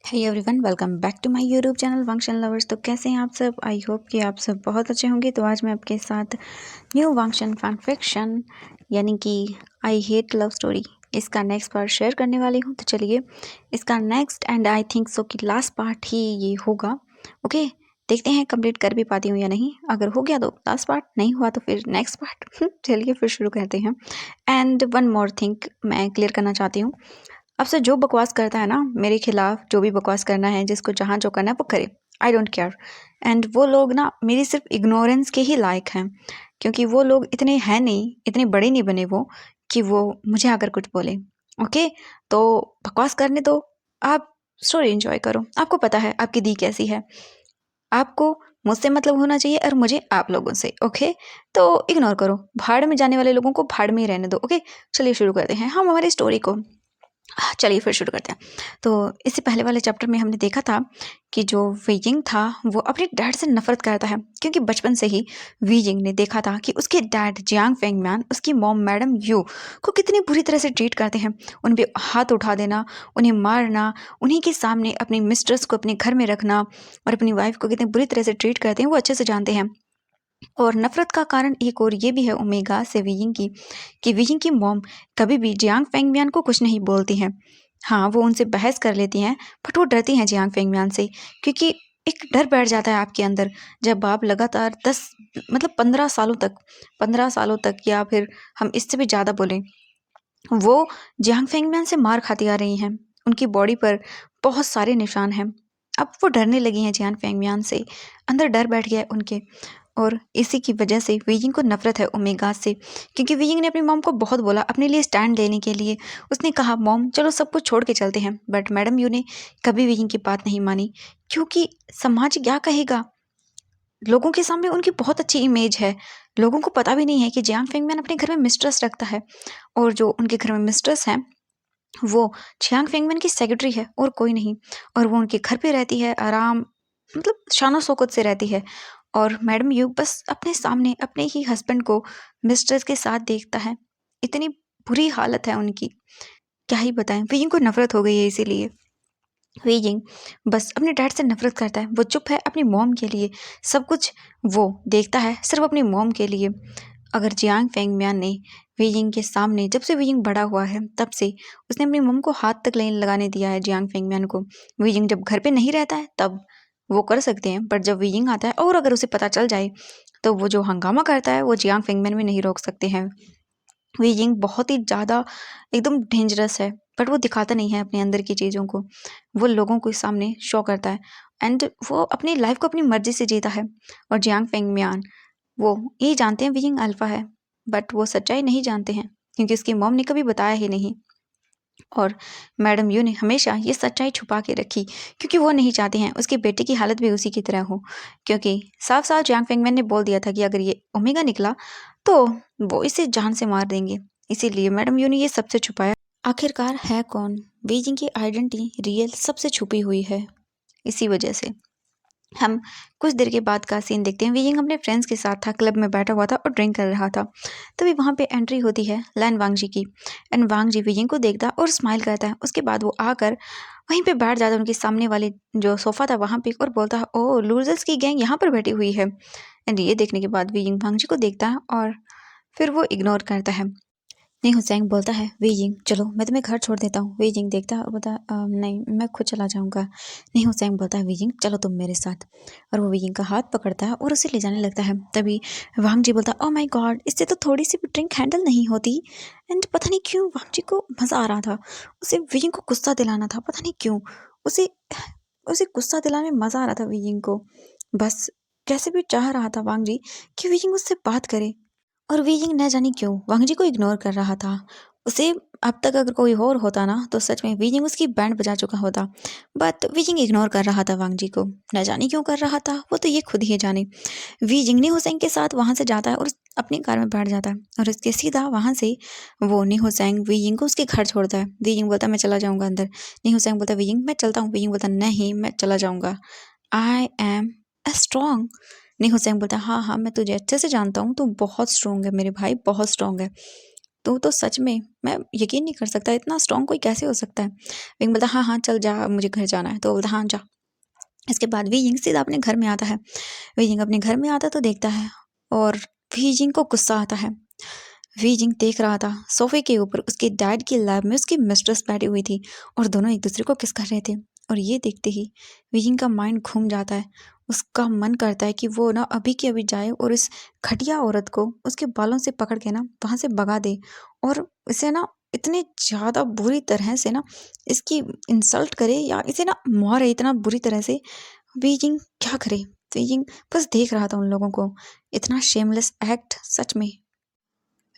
Hey everyone, welcome back to my YouTube channel वांगशन lovers. तो कैसे हैं आप सब? आई होप कि आप सब बहुत अच्छे होंगे। तो आज मैं आपके साथ न्यू वांगशन फैन फिक्शन यानी कि आई हेट लव स्टोरी इसका नेक्स्ट पार्ट शेयर करने वाली हूँ। तो चलिए, इसका next and I think so कि लास्ट पार्ट ही ये होगा। ओके, देखते हैं कंप्लीट कर भी पाती हूँ या नहीं। अगर हो गया तो लास्ट पार्ट, नहीं हुआ तो फिर नेक्स्ट पार्ट। चलिए फिर शुरू करते हैं। एंड वन मोर थिंग मैं क्लियर करना चाहती हूँ। अब से जो बकवास करता है ना मेरे खिलाफ, जो भी बकवास करना है, जिसको जहाँ जो करना है वो करे, आई डोंट केयर। एंड वो लोग ना मेरी सिर्फ इग्नोरेंस के ही लायक हैं, क्योंकि वो लोग इतने हैं नहीं, इतने बड़े नहीं बने वो कि वो मुझे आकर कुछ बोले। ओके, तो बकवास करने दो, आप स्टोरी एंजॉय करो। आपको पता है आपकी दी कैसी है, आपको मुझसे मतलब होना चाहिए और मुझे आप लोगों से। ओके, तो इग्नोर करो, भाड़ में जाने वाले लोगों को भाड़ में ही रहने दो। ओके, चलिए शुरू करते हैं हम हमारी स्टोरी को। चलिए फिर शुरू करते हैं। तो इससे पहले वाले चैप्टर में हमने देखा था कि जो वीजिंग था वो अपने डैड से नफरत करता है, क्योंकि बचपन से ही वीजिंग ने देखा था कि उसके डैड जियांग फेंगम्यान उसकी मॉम मैडम यू को कितनी बुरी तरह से ट्रीट करते हैं। उन पे हाथ उठा देना, उन्हें मारना, उन्हीं के सामने अपनी मिस्ट्रेस को अपने घर में रखना और अपनी वाइफ को कितनी बुरी तरह से ट्रीट करते हैं वो अच्छे से जानते हैं। और नफरत का कारण एक और ये भी है ओमेगा से वीजिंग की, कि वीजिंग की मॉम कभी भी जियांग फेंगमियान को कुछ नहीं बोलती हैं। हाँ, वो उनसे बहस कर लेती हैं, बट वो डरती हैं जियांग फेंगमियान से, क्योंकि एक डर बैठ जाता है आपके अंदर जब आप लगातार 10 मतलब 15 सालों तक या फिर हम इससे भी ज़्यादा बोलें, वो जियांग फेंगमियान से मार खाती आ रही हैं। उनकी बॉडी पर बहुत सारे निशान हैं। अब वो डरने लगी हैं जियांग फेंगमियान से, अंदर डर बैठ गया है उनके। और इसी की वजह से वीजिंग को नफरत है ओमेगा से, क्योंकि वीजिंग ने अपनी मॉम को बहुत बोला अपने लिए स्टैंड लेने के लिए। उसने कहा मॉम चलो सब कुछ छोड़ के चलते हैं, बट मैडम यू ने कभी वीजिंग की बात नहीं मानी, क्योंकि समाज क्या कहेगा। लोगों के सामने उनकी बहुत अच्छी इमेज है, लोगों को पता भी नहीं है कि जियांग फेंगमैन अपने घर में मिस्ट्रेस रखता है, और जो उनके घर में मिस्ट्रेस है वो छियांग फेंगमैन की सेक्रेटरी है और कोई नहीं। और वो उनके घर पे रहती है, आराम मतलब शानो शौकत से रहती है। और मैडम यू बस अपने सामने अपने ही हस्बैंड को मिस्ट्रेस के साथ देखता है। इतनी बुरी हालत है उनकी, क्या ही बताएं। वीइंग को नफरत हो गई है, इसीलिए वीइंग बस अपने डैड से नफरत करता है। वो चुप है अपनी मॉम के लिए, सब कुछ वो देखता है सिर्फ अपनी मॉम के लिए। अगर जियांग फेंगम्यान ने वीइंग के सामने, जब से वीइंग बड़ा हुआ है तब से उसने अपनी मॉम को हाथ तक नहीं लगाने दिया है जियांग फेंगम्यान को। वीइंग जब घर पे नहीं रहता है तब वो कर सकते हैं, बट जब वीइंग आता है और अगर उसे पता चल जाए तो वो जो हंगामा करता है वो जियांग फेंगम्यान भी नहीं रोक सकते हैं। वीइंग बहुत ही ज़्यादा एकदम डेंजरस है, बट वो दिखाता नहीं है अपने अंदर की चीज़ों को, वो लोगों के सामने शो करता है। एंड वो अपनी लाइफ को अपनी मर्जी से जीता है। और जियांग फेंगम्यान वो यही जानते हैं वीइंग अल्फा है, बट वो सच्चाई नहीं जानते हैं, क्योंकि उसकी मॉम ने कभी बताया ही नहीं। और मैडम यू ने हमेशा ये सच्चाई छुपा के रखी, क्योंकि वो नहीं चाहते हैं उसके बेटे की हालत भी उसी की तरह हो। क्योंकि साफ साफ जियांग फेंगमैन ने बोल दिया था कि अगर ये ओमेगा निकला तो वो इसे जान से मार देंगे, इसीलिए मैडम यू ने ये सबसे छुपाया। आखिरकार है कौन बीजिंग की आइडेंटिटी, रियल सबसे छुपी हुई है। इसी वजह से हम कुछ देर के बाद का सीन देखते हैं। वीइंग अपने फ्रेंड्स के साथ था, क्लब में बैठा हुआ था और ड्रिंक कर रहा था। तभी वहाँ पे एंट्री होती है लैन वांगजी की। एंड वांगजी वीइंग को देखता और स्माइल करता है। उसके बाद वो आकर वहीं पे बैठ जाता है उनके सामने वाले जो सोफ़ा था वहाँ पे, और बोलता है ओह लूजर्स की गैंग यहाँ पर बैठी हुई है। एंड ये देखने के बाद वीइंग वांगजी को देखता है और फिर वो इग्नोर करता है। नहीं, हुसैन बोलता है वीजिंग चलो मैं तुम्हें घर छोड़ देता हूँ। वीजिंग देखता है और बोलता है नहीं मैं खुद चला जाऊँगा। नहीं, हुसैन बोलता है वीजिंग चलो तुम मेरे साथ। और वो वीजिंग का हाथ पकड़ता है और उसे ले जाने लगता है। तभी वांग जी बोलता है ओह माय गॉड, इससे तो थोड़ी सी भी ड्रिंक हैंडल नहीं होती। एंड पता नहीं क्यों वांग जी को मज़ा आ रहा था, उसे वीजिंग को गुस्सा दिलाना था। पता नहीं क्यों उसे उसे गुस्सा दिलाने में मज़ा आ रहा था वीजिंग को। बस कैसे भी चाह रहा था वांग जी कि वीजिंग उससे बात करे। और वीइंग न जाने क्यों वांग जी को इग्नोर कर रहा था। उसे अब तक अगर कोई और होता ना तो सच में वीइंग उसकी बैंड बजा चुका होता, बट वीइंग इग्नोर कर रहा था वांग जी को। न जाने क्यों कर रहा था, वो तो ये खुद ही जाने। वीइंग नी हुसैन के साथ वहाँ से जाता है और अपनी कार में बैठ जाता है, और उसके सीधा वहाँ से वो नी हुसैन वीइंग को उसके घर छोड़ता है। वीइंग बोलता मैं चला जाऊँगा अंदर। नी हुसैन बोलता वीइंग मैं चलता हूँ। वीइंग बोलता नहीं मैं चला जाऊँगा, आई एम स्ट्रॉन्ग। नहीं, हुसैन बोलता है हाँ हाँ मैं तुझे अच्छे से जानता हूँ, तू बहुत स्ट्रॉन्ग है मेरे भाई, बहुत स्ट्रॉन्ग है। तू तो सच में, मैं यकीन नहीं कर सकता, इतना स्ट्रांग कोई कैसे हो सकता है। विंग बोलता हाँ हाँ चल जा, मुझे घर जाना है। तो बोलता हाँ जा। इसके बाद वी यिंग सीधा अपने घर में आता है। वी यिंग अपने घर में आता तो देखता है और वी यिंग को गुस्सा आता है। वी जिंग देख रहा था सोफे के ऊपर उसके डैड की लैब में उसकी मिस्ट्रेस बैठी हुई थी और दोनों एक दूसरे को किस कर रहे थे। और ये देखते ही वी जिंग का माइंड घूम जाता है। उसका मन करता है कि वो ना अभी के अभी जाए और इस घटिया औरत को उसके बालों से पकड़ के ना वहां से भगा दे और इसे ना इतने ज़्यादा बुरी तरह से ना इसकी इंसल्ट करे या इसे ना मारे इतना बुरी तरह से। वी जिंग क्या करे। वी जिंग बस देख रहा था उन लोगों को, इतना शेमलेस एक्ट सच में।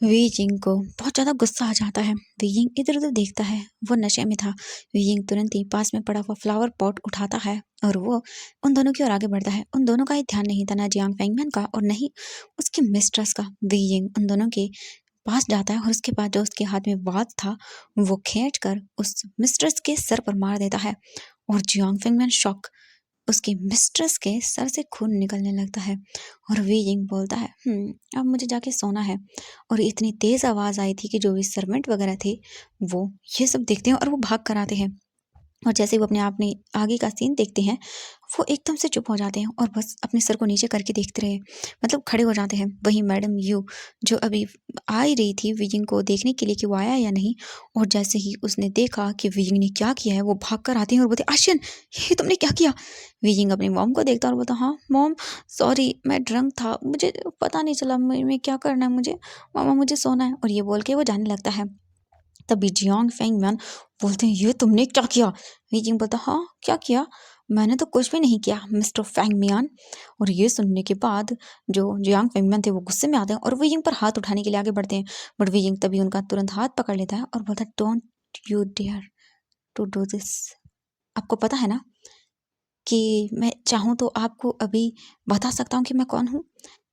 वी जिंग को बहुत ज़्यादा गुस्सा आ जाता है। वी जिंग इधर उधर देखता है, वो नशे में था। वी जिंग तुरंत ही पास में पड़ा हुआ फ्लावर पॉट उठाता है और वो उन दोनों की ओर आगे बढ़ता है। उन दोनों का ही ध्यान नहीं था, ना जियांग फेंगमैन का और नहीं उसकी मिस्ट्रेस का। वी जिंग उन दोनों के पास जाता है और उसके बाद जो उसके हाथ में वाच था वो खींच कर उस मिस्ट्रेस के सर पर मार देता है। और जियांग फेंगमैन शॉक, उसकी मिस्ट्रेस के सर से खून निकलने लगता है। और वी यिंग बोलता है अब मुझे जाके सोना है। और इतनी तेज आवाज आई थी कि जो भी सर्वेंट वगैरह थे वो ये सब देखते हैं और वो भाग कर आते हैं। और जैसे ही वो अपने आप में आगे का सीन देखते हैं वो एकदम से चुप हो जाते हैं और बस अपने सर को नीचे करके देखते रहे, मतलब खड़े हो जाते हैं। वहीं मैडम यू जो अभी आ ही रही थी विजिंग को देखने के लिए कि वो आया या नहीं, और जैसे ही उसने देखा कि विजिंग ने क्या किया है वो भाग कर आते हैं और बोलते आशियन ये तुमने क्या किया। विजिंग अपनी मॉम को देखता और बोलता हाँ मॉम सॉरी मैं ड्रंक था, मुझे पता नहीं चला मैं क्या करना है मुझे, मामा मुझे सोना है। और ये बोल के वो जाने लगता है। तभी जियांग फेंगमैन बोलते हैं ये तुमने क्या किया। वीजिंग बोलता हाँ क्या किया, मैंने तो कुछ भी नहीं किया मिस्टर फेंगमियान। और ये सुनने के बाद जो जियांग फेंगमैन थे वो गुस्से में आते हैं और वीजिंग पर हाथ उठाने के लिए आगे बढ़ते हैं। बट वीजिंग तभी उनका तुरंत हाथ पकड़ लेता है और बोलता है don't you dare to do this. आपको पता है ना कि मैं चाहूँ तो आपको अभी बता सकता हूँ कि मैं कौन हूँ।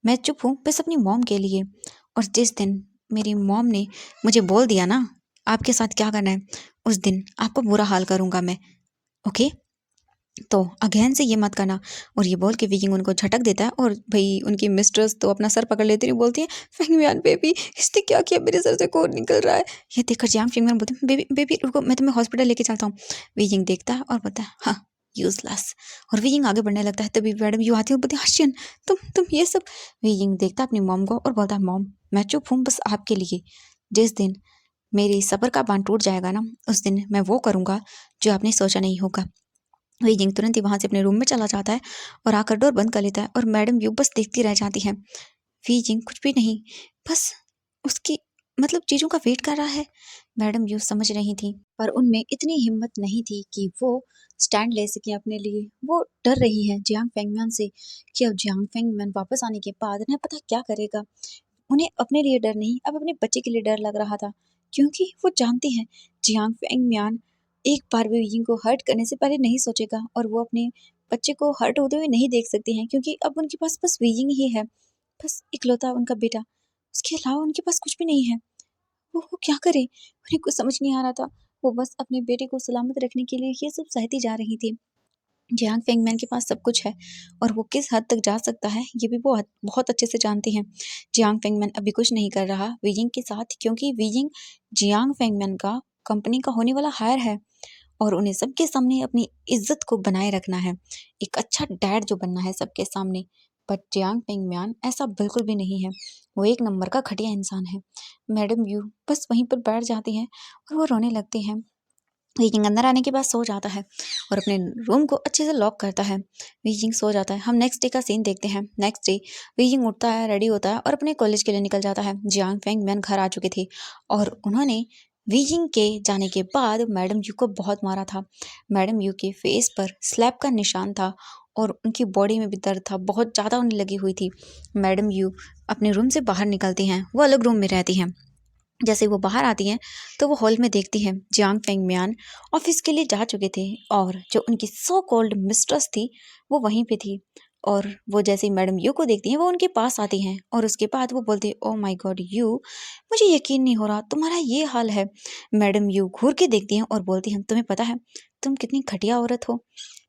मैं चुप हूँ बस अपनी मॉम के लिए। और जिस दिन मेरी मॉम ने मुझे बोल दिया ना आपके साथ क्या करना है, उस दिन आपको बुरा हाल करूँगा मैं। ओके, तो अगेन से ये मत करना। और ये बोल के विकिंग उनको झटक देता है और भाई उनकी मिस्ट्रेस तो अपना सर पकड़ लेती है, बोलती है फेंगमियान बेबी इसने क्या किया, मेरे सर से खून निकल रहा है। ये देखकर जियांग फेंगमियान बोलती है बेबी बेबी रुको मैं तुम्हें हॉस्पिटल लेके चलता हूँ। विकिंग देखता है और बोलता है हाँ यूजलेस। और विकिंग आगे बढ़ने लगता है। तभी मैडम यू आती है और बोलती है हशियन तुम ये सब। विकिंग देखता है अपनी मॉम को और बोलता है मॉम मैं चुप हूँ बस आपके लिए। जिस दिन मेरी सब्र का बांध टूट जाएगा ना उस दिन मैं वो करूँगा जो आपने सोचा नहीं होगा। वी जिंग तुरंत ही वहां से अपने रूम में चला जाता है और आकर डोर बंद कर लेता है और मैडम यू बस देखती रह जाती है। वी जिंग कुछ भी नहीं, बस उसकी मतलब चीजों का वेट कर रहा है। मैडम यू समझ रही थी पर उनमें इतनी हिम्मत नहीं थी कि वो स्टैंड ले सके अपने लिए। वो डर रही है जियांग फेंगमैन से कि अब जियांग फेंगमैन वापस आने के बाद इन्हें पता क्या करेगा। उन्हें अपने लिए डर नहीं अब अपने बच्चे के लिए डर लग रहा था, क्योंकि वो जानती हैं जियांग फेंगमियान एक बार भी यिंग को हर्ट करने से पहले नहीं सोचेगा और वो अपने बच्चे को हर्ट होते हुए नहीं देख सकती हैं, क्योंकि अब उनके पास बस वीजिंग ही है, बस इकलौता उनका बेटा। उसके अलावा उनके पास कुछ भी नहीं है। वो क्या करे, उन्हें कुछ समझ नहीं आ रहा था। वो बस अपने बेटे को सलामत रखने के लिए ये सब सहती जा रही थी। जियांग फेंगमैन के पास सब कुछ है और वो किस हद तक जा सकता है ये भी वो बहुत अच्छे से जानती हैं। जियांग फेंगमैन अभी कुछ नहीं कर रहा वीजिंग के साथ, क्योंकि वीजिंग जियांग फेंगमैन का कंपनी का होने वाला हायर है और उन्हें सबके सामने अपनी इज्जत को बनाए रखना है, एक अच्छा डैड जो बनना है सबके सामने। बट जियांग फेंगमैन ऐसा बिल्कुल भी नहीं है, वो एक नंबर का घटिया इंसान है। मैडम यू बस वहीं पर बैठ जाती हैं और वो रोने लगती हैं। वीकिंग अंदर आने के बाद सो जाता है और अपने रूम को अच्छे से लॉक करता है। वीजिंग सो जाता है। हम नेक्स्ट डे का सीन देखते हैं। नेक्स्ट डे वीजिंग उठता है, रेडी होता है और अपने कॉलेज के लिए निकल जाता है। जियांग फेंग मैन घर आ चुके थे और उन्होंने वीजिंग के जाने के बाद मैडम यू को बहुत मारा था। मैडम यू के फेस पर स्लैप का निशान था और उनकी बॉडी में भी दर्द था, बहुत ज़्यादा उन्हें लगी हुई थी। मैडम यू अपने रूम से बाहर निकलती हैं, वो अलग रूम में रहती हैं। जैसे वो बाहर आती हैं तो वो हॉल में देखती हैं जियांग फेंगमियान ऑफिस के लिए जा चुके थे और जो उनकी सो कॉल्ड मिस्ट्रेस थी वो वहीं पे थी। और वो जैसे ही मैडम यू को देखती हैं वो उनके पास आती हैं और उसके बाद वो बोलती है ओ माय गॉड यू, मुझे यकीन नहीं हो रहा तुम्हारा ये हाल है। मैडम यू घूर के देखती हैं और बोलती हैं तुम्हें पता है तुम कितनी घटिया औरत हो,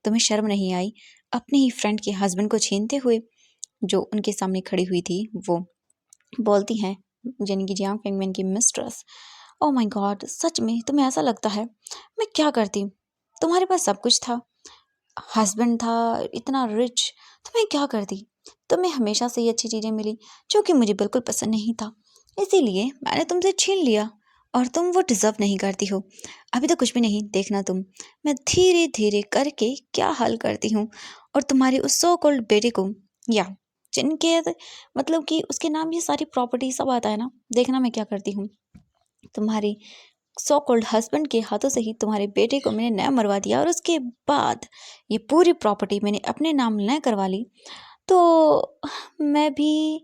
तुम्हें शर्म नहीं आई अपने ही फ्रेंड के हस्बैंड को छीनते हुए। जो उनके सामने खड़ी हुई थी वो बोलती हैं यानी कि जियांग फेंगमिन की मिस्ट्रेस। ओह माय गॉड, सच में तुम्हें ऐसा लगता है? मैं क्या करती? तुम्हारे पास सब कुछ था, हस्बैंड था इतना रिच, तो मैं क्या करती? तुम्हें हमेशा से ही अच्छी चीज़ें मिली जो कि मुझे बिल्कुल पसंद नहीं था, इसीलिए मैंने तुमसे छीन लिया और तुम वो डिज़र्व नहीं करती हो। अभी तो कुछ भी नहीं, देखना तुम, मैं धीरे धीरे करके क्या हल करती हूँ और तुम्हारी उस सो कॉल्ड बेटे को, या जिनके मतलब कि उसके नाम ये सारी प्रॉपर्टी सब आता है ना, देखना मैं क्या करती हूँ। तुम्हारी सो कॉल्ड हस्बैंड के हाथों से ही तुम्हारे बेटे को मैंने न मरवा दिया और उसके बाद ये पूरी प्रॉपर्टी मैंने अपने नाम न करवा ली, तो मैं भी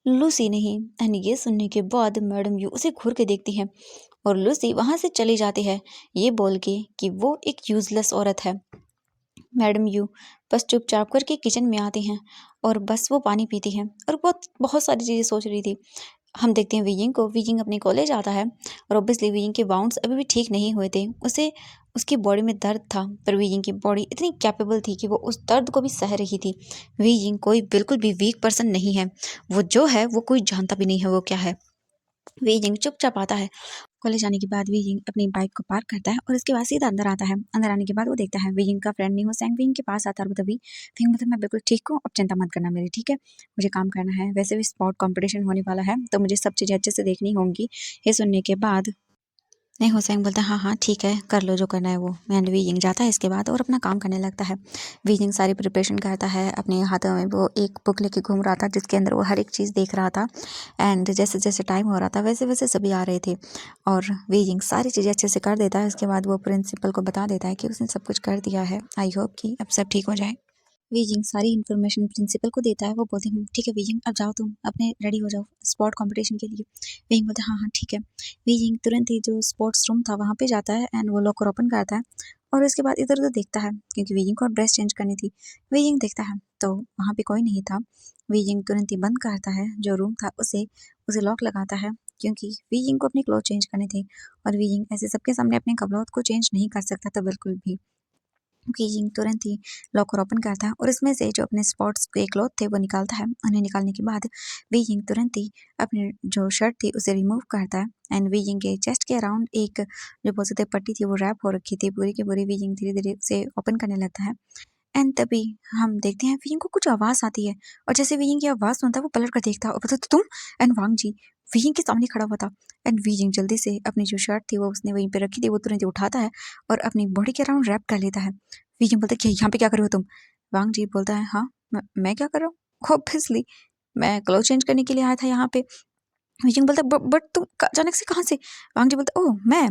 लूसी नहीं। एंड ये सुनने के बाद मैडम यू उसे घूर के देखती है और लूसी वहां से चली जाती है, ये बोल के कि वो एक यूजलेस औरत है। मैडम यू बस चुपचाप करके किचन में आती हैं और बस वो पानी पीती हैं और बहुत बहुत सारी चीज़ें सोच रही थी। हम देखते हैं वीजिंग को, वीजिंग अपने कॉलेज आता है और ऑब्वियसली वीजिंग के बाउंड्स अभी भी ठीक नहीं हुए थे, उसे उसकी बॉडी में दर्द था, पर वीजिंग की बॉडी इतनी कैपेबल थी कि वो उस दर्द को भी सह रही थी। वीजिंग कोई बिल्कुल भी वीक पर्सन नहीं है, वो जो है वो कोई जानता भी नहीं है वो क्या है। वीजिंग चुपचाप आता है। कॉलेज आने के बाद वीजिंग अपनी बाइक को पार्क करता है और उसके बाद सीधा अंदर आता है। अंदर आने के बाद वो देखता है वीजिंग का फ्रेंड नहीं हो सैंग वीजिंग के पास आता है और तभी वीजिंग बोलता है मैं बिल्कुल ठीक हूँ, अब चिंता मत करना मेरी, ठीक है, मुझे काम करना है, वैसे भी स्पोर्ट कंपटीशन होने वाला है तो मुझे सब चीज़ें अच्छे से देखनी होंगी। ये सुनने के बाद नहीं, हुसैन बोलता है हाँ हाँ ठीक है, कर लो जो करना है वो। एंड वीजिंग जाता है इसके बाद और अपना काम करने लगता है। वीजिंग सारी प्रिपरेशन करता है, अपने हाथों में वो एक बुक लेके घूम रहा था जिसके अंदर वो हर एक चीज़ देख रहा था। एंड जैसे जैसे टाइम हो रहा था वैसे वैसे सभी आ रहे थे और वीजिंग सारी चीज़ें अच्छे से कर देता है। उसके बाद वो प्रिंसिपल को बता देता है कि उसने सब कुछ कर दिया है, आई होप कि अब सब ठीक हो जाए। वीजिंग सारी इन्फॉर्मेशन प्रिंसिपल को देता है, वो बोलते हैं ठीक है वीजिंग अब जाओ तुम अपने रेडी हो जाओ स्पोर्ट कंपटीशन के लिए। वीजिंग बोलता है हाँ हाँ ठीक है। वीजिंग तुरंत ही जो स्पोर्ट्स रूम था वहाँ पे जाता है एंड वो लॉकर ओपन करता है और उसके बाद इधर उधर देखता है क्योंकि वीजिंग को ड्रेस चेंज करनी थी। वीजिंग देखता है तो वहाँ पे कोई नहीं था। वीजिंग तुरंत ही बंद करता है जो रूम था उसे उसे लॉक लगाता है क्योंकि वीजिंग को अपने क्लोथ चेंज करने थे और वीजिंग ऐसे सबके सामने अपने क्लोथ को चेंज नहीं कर सकता था बिल्कुल भी। वीजिंग तुरंत ही लॉकर ओपन करता है और इसमें से जो अपने स्पॉट्स के क्लॉथ थे वो निकालता है। उन्हें निकालने के बाद वीजिंग तुरंत ही अपनी जो शर्ट थी उसे रिमूव करता है एंड वीजिंग के चेस्ट के अराउंड एक जो बोल सकते पट्टी थी वो रैप हो रखी थी पूरी की पूरी। वीजिंग धीरे धीरे उसे ओपन करने लगता है एंड तभी हम देखते हैं वीइंग को कुछ आवाज़ आती है और जैसे वीइंग की आवाज़ सुनता है वो पलट कर देखता है और बोलता तुम। एंड वांग जी वीइंग के सामने खड़ा हुआ था एंड वीइंग जल्दी से अपनी जो शर्ट थी वो उसने वहीं पे रखी थी वो तुरंत ही उठाता है और अपनी बॉडी के अराउंड रैप कर लेता है। वीइंग बोलता है कि यहाँ पे क्या कर रहे हो तुम? वांग जी बोलता है हाँ मैं क्या कर रहा हूँ, ऑब्वियसली मैं क्लोथ चेंज करने के लिए आया था यहाँ पे। वीइंग बोलता है बट तुम अचानक से कहाँ से? वांग जी बोलता है ओह मैं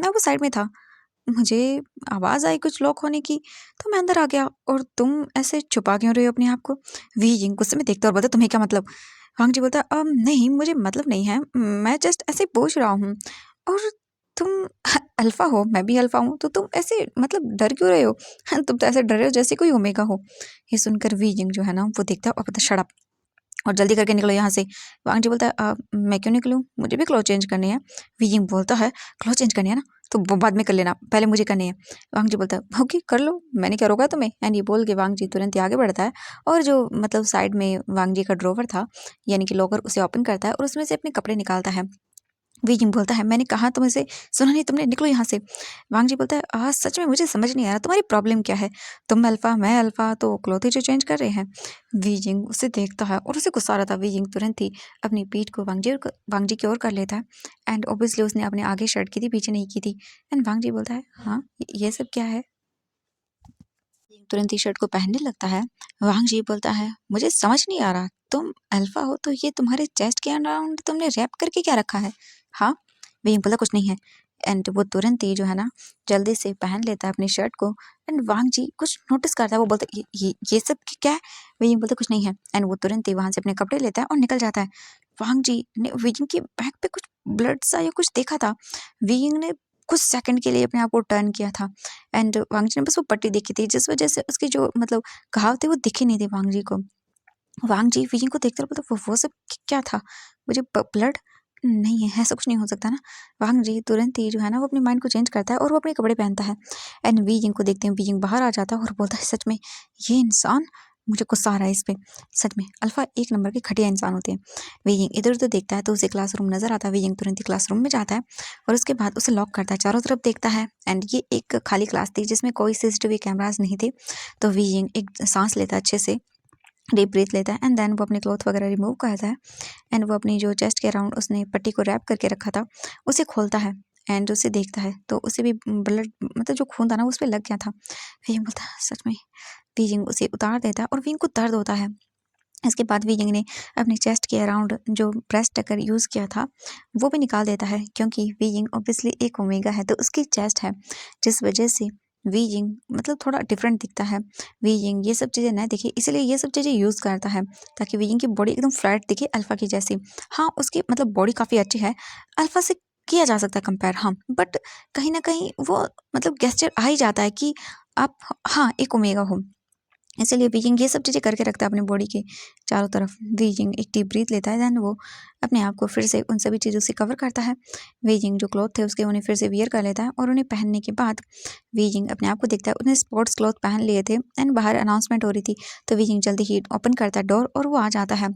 वो साइड में था, मुझे आवाज़ आई कुछ लॉक होने की तो मैं अंदर आ गया और तुम ऐसे छुपा क्यों रहे हो अपने आप को? वीजिंग गुस्से में देखता और बोलता तुम्हें क्या मतलब? वांग जी बोलता नहीं मुझे मतलब नहीं है, मैं जस्ट ऐसे ही पूछ रहा हूँ और तुम अल्फा हो मैं भी अल्फा हूँ तो तुम ऐसे मतलब डर क्यों रहे हो? तुम तो ऐसे डर रहे हो जैसे कोई ओमेगा हो। ये सुनकर वीजिंग जो है ना वो देखता है और बोलता शट अप और जल्दी करके निकलो यहाँ से। वांग जी बोलता है मैं क्यों निकलूँ, मुझे भी क्लोथ चेंज करने हैं। वीजिंग बोलता है क्लोथ चेंज करने हैं ना तो वो बाद में कर लेना, पहले मुझे करने हैं। वांग जी बोलता है ओके कर लो, मैंने क्या रोका तुम्हें? एंड ये बोल के वांग जी तुरंत ही आगे बढ़ता है और जो मतलब साइड में वांग जी का ड्रॉवर था यानी कि लॉकर उसे ओपन करता है और उसमें से अपने कपड़े निकालता है। वीजिंग बोलता है मैंने कहा तुम इसे सुना नहीं तुमने, निकलो यहाँ से। वांग जी बोलता है सच में मुझे समझ नहीं आ रहा तुम्हारी प्रॉब्लम क्या है, तुम अल्फा मैं अल्फा तो क्लोथ ही जो चेंज कर रहे हैं। वीजिंग उसे देखता है और उसे गुस्सा आ रहा था। वीजिंग तुरंत ही अपनी पीठ को वांग जी की ओर कर लेता है एंड ऑब्वियसली उसने अपने आगे शर्ट की थी पीछे नहीं की थी। एंड वांग जी बोलता है हाँ ये सब क्या है? तुरंत ही शर्ट को पहनने लगता है। वांग जी बोलता है मुझे समझ नहीं आ रहा, तुम अल्फा हो तो ये तुम्हारे चेस्ट के अराउंड तुमने रैप करके क्या रखा है? हाँ विंग बोला कुछ नहीं है एंड वो तुरंत ही जो है ना जल्दी से पहन लेता है अपनी शर्ट को। एंड वांग जी कुछ नोटिस करता है, वो बोलता है ये सब क्या है? विंग बोलता कुछ नहीं है एंड वो तुरंत ही वहां से अपने कपड़े लेता है और निकल जाता है। वांग जी ने विंग की बैक पे कुछ ब्लड सा या कुछ देखा था। विंग ने कुछ सेकंड के लिए अपने आप को टर्न किया था एंड वांग जी ने बस वो पट्टी देखी थी जिस वजह से उसके जो मतलब घाव थे वो दिखे नहीं थे वांग जी को। वांग जी विजिंग को देखकर बोलता वो सब क्या था? मुझे ब्लड नहीं है, ऐसा कुछ नहीं हो सकता ना। वांग जी तुरंत ही जो है ना वो अपने माइंड को चेंज करता है और वो अपने कपड़े पहनता है एंड विजिंग को देखते हैं विजिंग बाहर आ जाता है और बोलता है सच में ये इंसान मुझे गुस्सा आ रहा है इस पे। सच में अल्फा एक नंबर के घटिया इंसान होते हैं। वेइंग इधर उधर देखता है तो उसे क्लासरूम नजर आता है। वेइंग तुरंत ही क्लासरूम में जाता है और उसके बाद उसे लॉक करता है, चारों तरफ देखता है एंड ये एक खाली क्लास थी जिसमें कोई सीसीटीवी कैमरास नहीं थे। तो वेइंग एक सांस लेता है अच्छे से, डीप ब्रीथ लेता है एंड देन वो अपने क्लॉथ वगैरह रिमूव करता है एंड वो अपनी जो चेस्ट के अराउंड उसने पट्टी को रैप करके रखा था उसे खोलता है एंड उसे देखता है तो उसे भी ब्लड मतलब जो खून था ना उस पर लग गया था। विंग बोलता है सच में। विंग उसे उतार देता है और विंग को दर्द होता है। इसके बाद विंग ने अपने चेस्ट के अराउंड जो ब्रेस्ट टकर यूज़ किया था वो भी निकाल देता है क्योंकि विंग ऑब्वियसली एक ओमेगा है तो उसकी चेस्ट है, जिस वजह से वीइंग मतलब थोड़ा डिफरेंट दिखता है। वीइंग ये सब चीज़ें ना दिखे इसलिए ये सब चीज़ें यूज़ करता है ताकि वीइंग की बॉडी एकदम फ्लैट दिखे अल्फ़ा की जैसी। हाँ उसकी मतलब बॉडी काफ़ी अच्छी है, अल्फ़ा से किया जा सकता है कंपेयर, हाँ बट कहीं ना कहीं वो मतलब गेस्चर आ ही जाता है कि आप हाँ एक ओमेगा हो। इसीलिए बीजिंग ये सब चीज़ें करके रखता है अपनी बॉडी के चारों तरफ। बीजिंग एक डीप ब्रीथ लेता है देन वो अपने आप को फिर से उन सभी चीज़ों से कवर करता है। बीजिंग जो क्लॉथ थे उसके उन्हें फिर से वियर कर लेता है और उन्हें पहनने के बाद बीजिंग अपने आप को देखता है उसने स्पोर्ट्स क्लॉथ पहन लिए थे एंड बाहर अनाउंसमेंट हो रही थी। तो बीजिंग जल्दी ही ओपन करता है डोर और वो आ जाता है।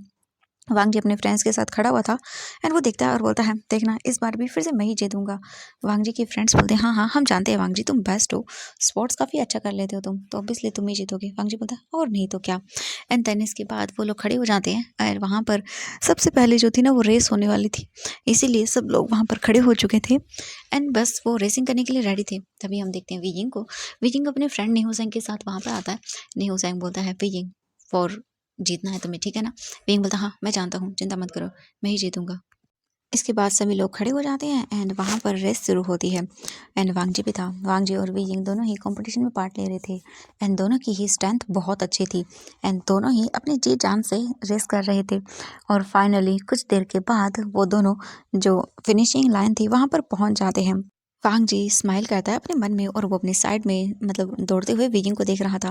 वांग जी अपने फ्रेंड्स के साथ खड़ा हुआ था एंड वो देखता है और बोलता है देखना इस बार भी फिर से मैं ही जीतूंगा। वांग जी के फ्रेंड्स बोलते हैं हाँ हाँ हम जानते हैं वांग जी तुम बेस्ट हो, स्पोर्ट्स काफ़ी अच्छा कर लेते हो तुम, तो ऑब्वियसली तुम ही जीतोगे। वांग जी बोलता है और नहीं तो क्या। एंड देन इसके बाद वो लोग खड़े हो जाते हैं और वहाँ पर सबसे पहले जो थी ना वो रेस होने वाली थी, इसीलिए सब लोग वहाँ पर खड़े हो चुके थे एंड बस वो रेसिंग करने के लिए रेडी थे। तभी हम देखते हैं वीजिंग को। वीजिंग अपने फ्रेंड नेहुसेंग के साथ वहाँ पर आता है। नेहुसेंग बोलता है वीजिंग फॉर जीतना है तुम्हें ठीक है ना। विंग बोलता हाँ मैं जानता हूँ चिंता मत करो मैं ही जीतूंगा। इसके बाद सभी लोग खड़े हो जाते हैं एंड वहाँ पर रेस शुरू होती है एंड वांगजी भी था। वांगजी और वीइंग दोनों ही कंपटीशन में पार्ट ले रहे थे एंड दोनों की ही स्ट्रेंथ बहुत अच्छी थी एंड दोनों ही अपनी जी जान से रेस कर रहे थे। और फाइनली कुछ देर के बाद वो दोनों जो फिनिशिंग लाइन थी वहाँ पर पहुँच जाते हैं। वांग जी स्माइल करता है अपने मन में और वो अपनी साइड में मतलब दौड़ते हुए वीगिंग को देख रहा था।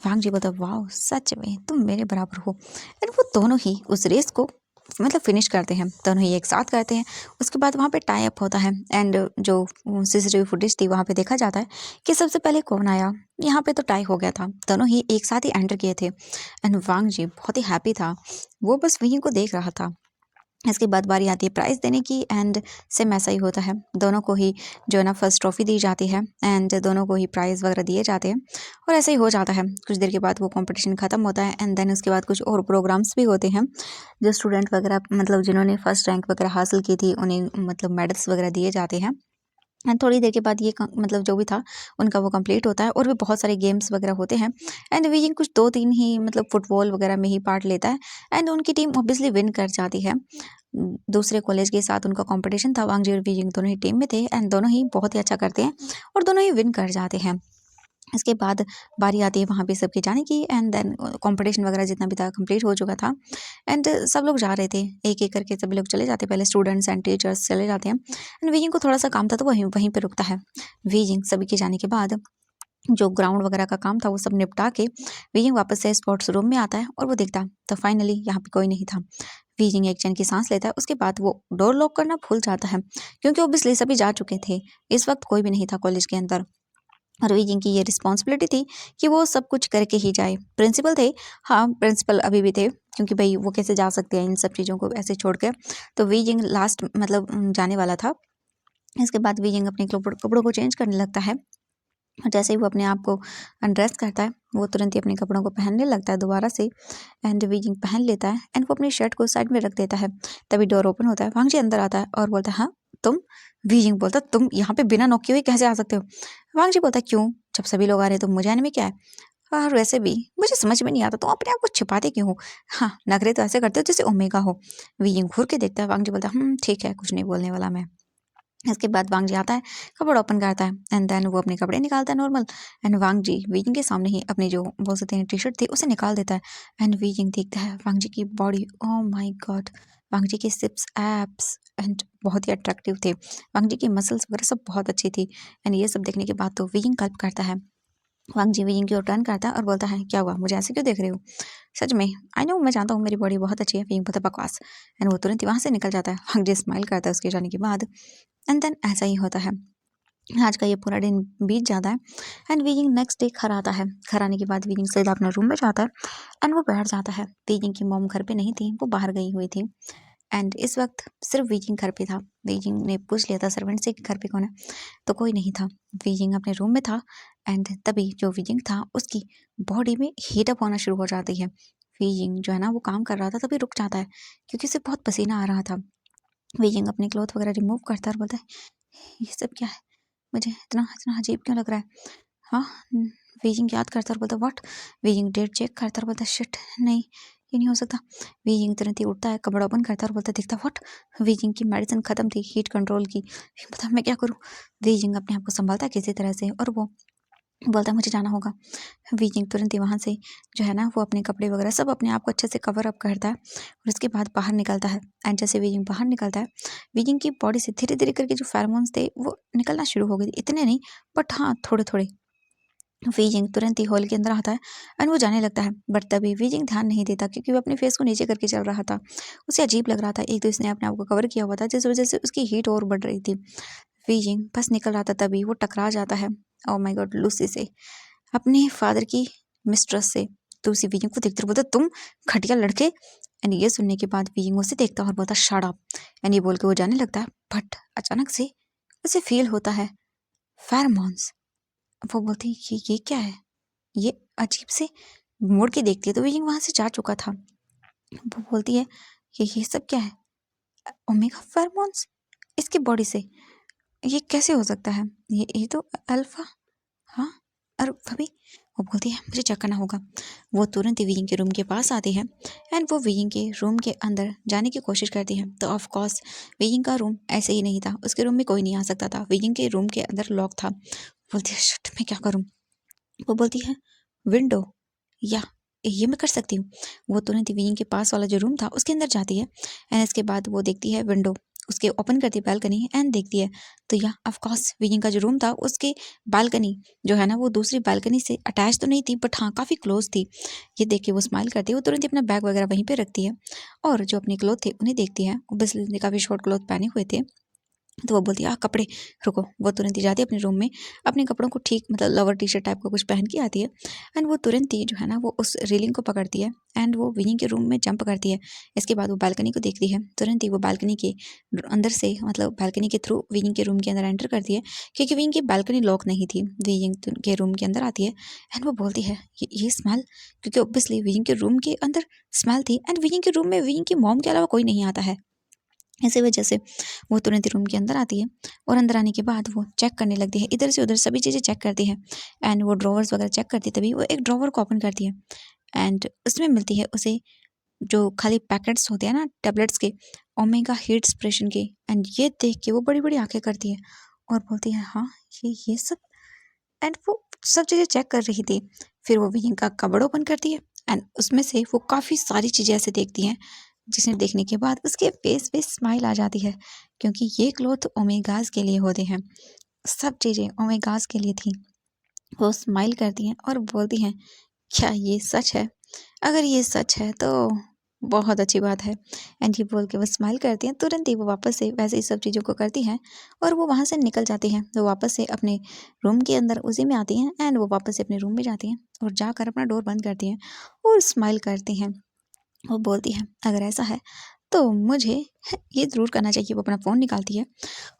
वांग जी बोलता वाह सच में तुम मेरे बराबर हो एंड वो दोनों ही उस रेस को मतलब फिनिश करते हैं, दोनों ही एक साथ करते हैं। उसके बाद वहाँ पे टाई अप होता है एंड जो सीसीटीवी फुटेज थी वहाँ पे देखा जाता है कि सबसे पहले कौन आया। यहाँ पे तो टाई हो गया था, दोनों ही एक साथ ही एंटर किए थे एंड वांग जी बहुत ही हैप्पी था, वो बस वीगिंग को देख रहा था। इसके बाद बारी आती है प्राइज़ देने की एंड सेम ऐसा ही होता है, दोनों को ही जो है ना फर्स्ट ट्रॉफी दी जाती है एंड दोनों को ही प्राइज़ वगैरह दिए जाते हैं और ऐसे ही हो जाता है। कुछ देर के बाद वो कंपटीशन ख़त्म होता है एंड देन उसके बाद कुछ और प्रोग्राम्स भी होते हैं। जो स्टूडेंट वगैरह मतलब जिन्होंने फर्स्ट रैंक वगैरह हासिल की थी उन्हें मतलब मेडल्स वगैरह दिए जाते हैं एंड थोड़ी देर के बाद ये मतलब जो भी था उनका वो कंप्लीट होता है और भी बहुत सारे गेम्स वगैरह होते हैं एंड वीजिंग कुछ 2-3 ही मतलब फुटबॉल वगैरह में ही पार्ट लेता है एंड उनकी टीम ऑब्वियसली विन कर जाती है। दूसरे कॉलेज के साथ उनका कंपटीशन था, वांग जी और वीजिंग दोनों ही टीम में थे एंड दोनों ही बहुत ही अच्छा करते हैं और दोनों ही विन कर जाते हैं। इसके बाद बारी आती है वहाँ पे सबके जाने की एंड देन कंपटीशन वगैरह जितना भी था कंप्लीट हो चुका था एंड सब लोग जा रहे थे, एक एक करके सभी लोग चले जाते, पहले स्टूडेंट्स एंड टीचर्स चले जाते हैं एंड वीजिंग को थोड़ा सा काम था तो वहीं वहीं पे रुकता है। वीजिंग सभी के जाने के बाद जो ग्राउंड वगैरह का काम था वो सब निपटा के वीजिंग वापस से स्पोर्ट्स रूम में आता है और वो देखता तो फाइनली यहाँ पे कोई नहीं था। वीजिंग एक चैन की सांस लेता है, उसके बाद वो डोर लॉक करना भूल जाता है क्योंकि ऑब्वियसली सभी जा चुके थे, इस वक्त कोई भी नहीं था कॉलेज के अंदर। रवि जी की ये रिस्पॉन्सिबिलिटी थी कि वो सब कुछ करके ही जाए। प्रिंसिपल थे, हाँ प्रिंसिपल अभी भी थे क्योंकि भाई वो कैसे जा सकते हैं इन सब चीज़ों को ऐसे छोड़ कर। तो वी जिंग लास्ट मतलब जाने वाला था। इसके बाद वी जिंग अपने कपड़ों को चेंज करने लगता है। जैसे ही वो अपने आप को अनड्रेस करता है वो तुरंत ही अपने कपड़ों को पहनने लगता है दोबारा से एंड वीजिंग पहन लेता है एंड वो अपनी शर्ट को साइड में रख देता है। तभी डोर ओपन होता है, वांग जी अंदर आता है और बोलता है हाँ तुम। वीजिंग बोलता तुम यहाँ पे बिना नॉक किए हुए कैसे आ सकते हो। वांग जी बोलता क्यों, जब सभी लोग आ रहे हैं तो मुझे आने में क्या है, और वैसे भी मुझे समझ में नहीं आता तुम अपने आप को छिपाते क्यों हो, हाँ नखरे तो ऐसे करते हो जैसे ओमेगा हो। वीजिंग घूर के देखता है, वांग जी बोलता ठीक है कुछ नहीं बोलने वाला मैं। इसके बाद वांग जी आता है, कपड़ा ओपन करता है एंड देन वो अपने कपड़े निकालता है normal and Wang ji Weijing के सामने ही अपनी जो बोल सकते हैं टी शर्ट थी उसे निकाल देता है एंड वीजिंग देखता है वांग जी की बॉडी, ओह माय गॉड, वांग जी के सिप्स एब्स एंड बहुत ही अट्रैक्टिव थे, वांग जी की मसल्स वगैरह सब बहुत अच्छी थी एंड ये सब देखने के बाद तो वीजिंग कल्प करता है। वांग जी वीजिंग की ओर टर्न करता है और बोलता है क्या हुआ मुझे ऐसे क्यों देख रहे हो, सच में आई नो मैं जानता हूँ मेरी बॉडी बहुत अच्छी है। वीजिंग बोलता बकवास एंड वो तुरंत ही वहाँ से निकल जाता है। वांग जी स्माइल करता है उसके जाने के बाद एंड देन ऐसा ही होता है। आज का ये पूरा दिन बीत जाता है एंड वीजिंग नेक्स्ट डे घर आता है। घर आने के बाद वीजिंग सीधा अपने रूम में जाता है एंड वो बैठ जाता है। वीजिंग की मॉम घर पे नहीं थी, वो बाहर गई हुई थी एंड इस वक्त सिर्फ वीजिंग घर पे था। वीजिंग ने पूछ लिया था सर्वेंट से कि घर पे कौन है, तो कोई नहीं था। वीजिंग अपने रूम में था एंड तभी जो वीजिंग था उसकी बॉडी में हीटअप होना शुरू हो जाती है। वीजिंग जो है ना वो काम कर रहा था तभी रुक जाता है क्योंकि उसे बहुत पसीना आ रहा था। वीजिंग अपने क्लॉथ वगैरह रिमूव करता है और बोलता है ये सब क्या है, मुझे इतना इतना अजीब क्यों लग रहा है। हाँ, वीजिंग याद करता और बोलता व्हाट। वीजिंग डेट चेक करता और बोलता शिट, नहीं ये नहीं हो सकता। वीजिंग तुरंत ही उठता है, कपड़ा ओपन करता और बोलता दिखता व्हाट, वीजिंग की मेडिसिन खत्म थी हीट कंट्रोल की। बता मैं क्या करूँ। वीजिंग अपने आप को संभालता है किसी तरह से और वो बोलता है मुझे जाना होगा। वीजिंग तुरंत ही वहाँ से जो है ना वो अपने कपड़े वगैरह सब अपने आप को अच्छे से कवर अप करता है और उसके बाद बाहर निकलता है। एंड जैसे वीजिंग बाहर निकलता है, वीजिंग की बॉडी से धीरे धीरे करके जो फेरोमोन्स थे वो निकलना शुरू हो गए थे। इतने नहीं बट हाँ थोड़े थोड़े। वीजिंग तुरंत ही हॉल के अंदर आता है एंड वो जाने लगता है बट तभी वीजिंग ध्यान नहीं देता क्योंकि वो अपने फेस को नीचे करके चल रहा था। उसे अजीब लग रहा था, एक तो इसने अपने आप को कवर किया हुआ था जिस वजह से उसकी हीट और बढ़ रही थी। वीजिंग बस निकल रहा था तभी वो टकरा जाता है, ओह माय गॉड, लूसी से, अपने फादर की मिस्ट्रेस से। तो उसी वीजिंग को देखते बोलता तुम घटिया लड़के। एंड ये सुनने के बाद वीजिंग उसे देखता और बोलता शट अप। एंड ये बोल के वो जाने लगता है बट अचानक से उसे फील होता है फेरोमोन्स। वो बोलती है ये क्या है, ये अजीब से मोड़ के देखती है तो वीजिंग वहां से जा चुका था। वो बोलती है ये सब क्या है, ओमेगा फेरोमोन्स इसकी बॉडी से, ये कैसे हो सकता है, ये तो अल्फा। हाँ, और भाभी, वो बोलती है मुझे चेक करना होगा। वो तुरंत ही वियिंग के रूम के पास आती है एंड वो वियिंग के रूम के अंदर जाने की कोशिश करती है तो ऑफ कोर्स वियिंग का रूम ऐसे ही नहीं था, उसके रूम में कोई नहीं आ सकता था। वियिंग के रूम के अंदर लॉक था। बोलती है शिट मैं क्या करूँ। वो बोलती है विंडो, या ये मैं कर सकती हूँ। वो तुरंत ही वियिंग के पास वाला जो रूम था उसके अंदर जाती है एंड इसके बाद वो देखती है विंडो, उसके ओपन करती है बालकनी एंड देखती है तो या ऑफ कोर्स वियिंग का जो रूम था उसके बालकनी जो है ना वो दूसरी बालकनी से अटैच तो नहीं थी बट हाँ काफ़ी क्लोज थी। ये देख के वो स्माइल करती है, वो तुरंत ही अपना बैग वगैरह वहीं पे रखती है और जो अपने क्लोथ थे उन्हें देखती है। ओब्वियसली काफ़ी शॉर्ट क्लोथ पहने हुए थे तो वो बोलती है कपड़े रुको। वो तुरंत ही जाती है अपने रूम में, अपने कपड़ों को ठीक मतलब लोअर टी शर्ट टाइप का कुछ पहन के आती है एंड वो तुरंत ही जो है ना वो उस रेलिंग को पकड़ती है एंड वो विनी के रूम में जंप करती है। इसके बाद वो बालकनी को देखती है, तुरंत ही वो बालकनी के अंदर से मतलब बालकनी के थ्रू विनी के रूम के अंदर एंटर करती है क्योंकि विनी की बालकनी लॉक नहीं थी। विनी के रूम के अंदर आती है एंड वो बोलती है ये स्मेल, क्योंकि ऑब्वियसली विनी के रूम के अंदर स्मेल थी एंड विनी के रूम में विनी की मॉम के अलावा कोई नहीं आता है। इसी वजह से वो तुरंत ही रूम के अंदर आती है और अंदर आने के बाद वो चेक करने लगती है, इधर से उधर सभी चीज़ें चेक करती है एंड वो ड्रॉवर्स वगैरह चेक करती है। तभी वो एक ड्रॉवर को ओपन करती है एंड उसमें मिलती है उसे जो खाली पैकेट्स होते हैं ना टेबलेट्स के, ओमेगा हीट स्प्रेशन के। एंड ये देख के वो बड़ी बड़ी आंखें करती है और बोलती है हाँ ये सब। एंड वो सब चीज़ें चेक कर रही थी। फिर वो विंग का कबर्ड ओपन करती है एंड उसमें से वो काफ़ी सारी चीज़ें ऐसे देखती हैं जिसे देखने के बाद उसके फेस पे स्माइल आ जाती है क्योंकि ये क्लॉथ ओमेगास के लिए होते हैं, सब चीज़ें ओमेगास के लिए थी। वो स्माइल करती हैं और बोलती हैं क्या ये सच है, अगर ये सच है तो बहुत अच्छी बात है। एंड ये बोल के वो स्माइल करती हैं, तुरंत ही वो वापस से वैसे ही सब चीज़ों को करती हैं और वो वहाँ से निकल जाती हैं। वो वापस से अपने रूम के अंदर उसी में आती हैं एंड वो वापस से अपने रूम में जाती हैं और जाकर अपना डोर बंद करती हैं और स्माइल करती हैं। वो बोलती है अगर ऐसा है तो मुझे ये ज़रूर करना चाहिए। वो अपना फ़ोन निकालती है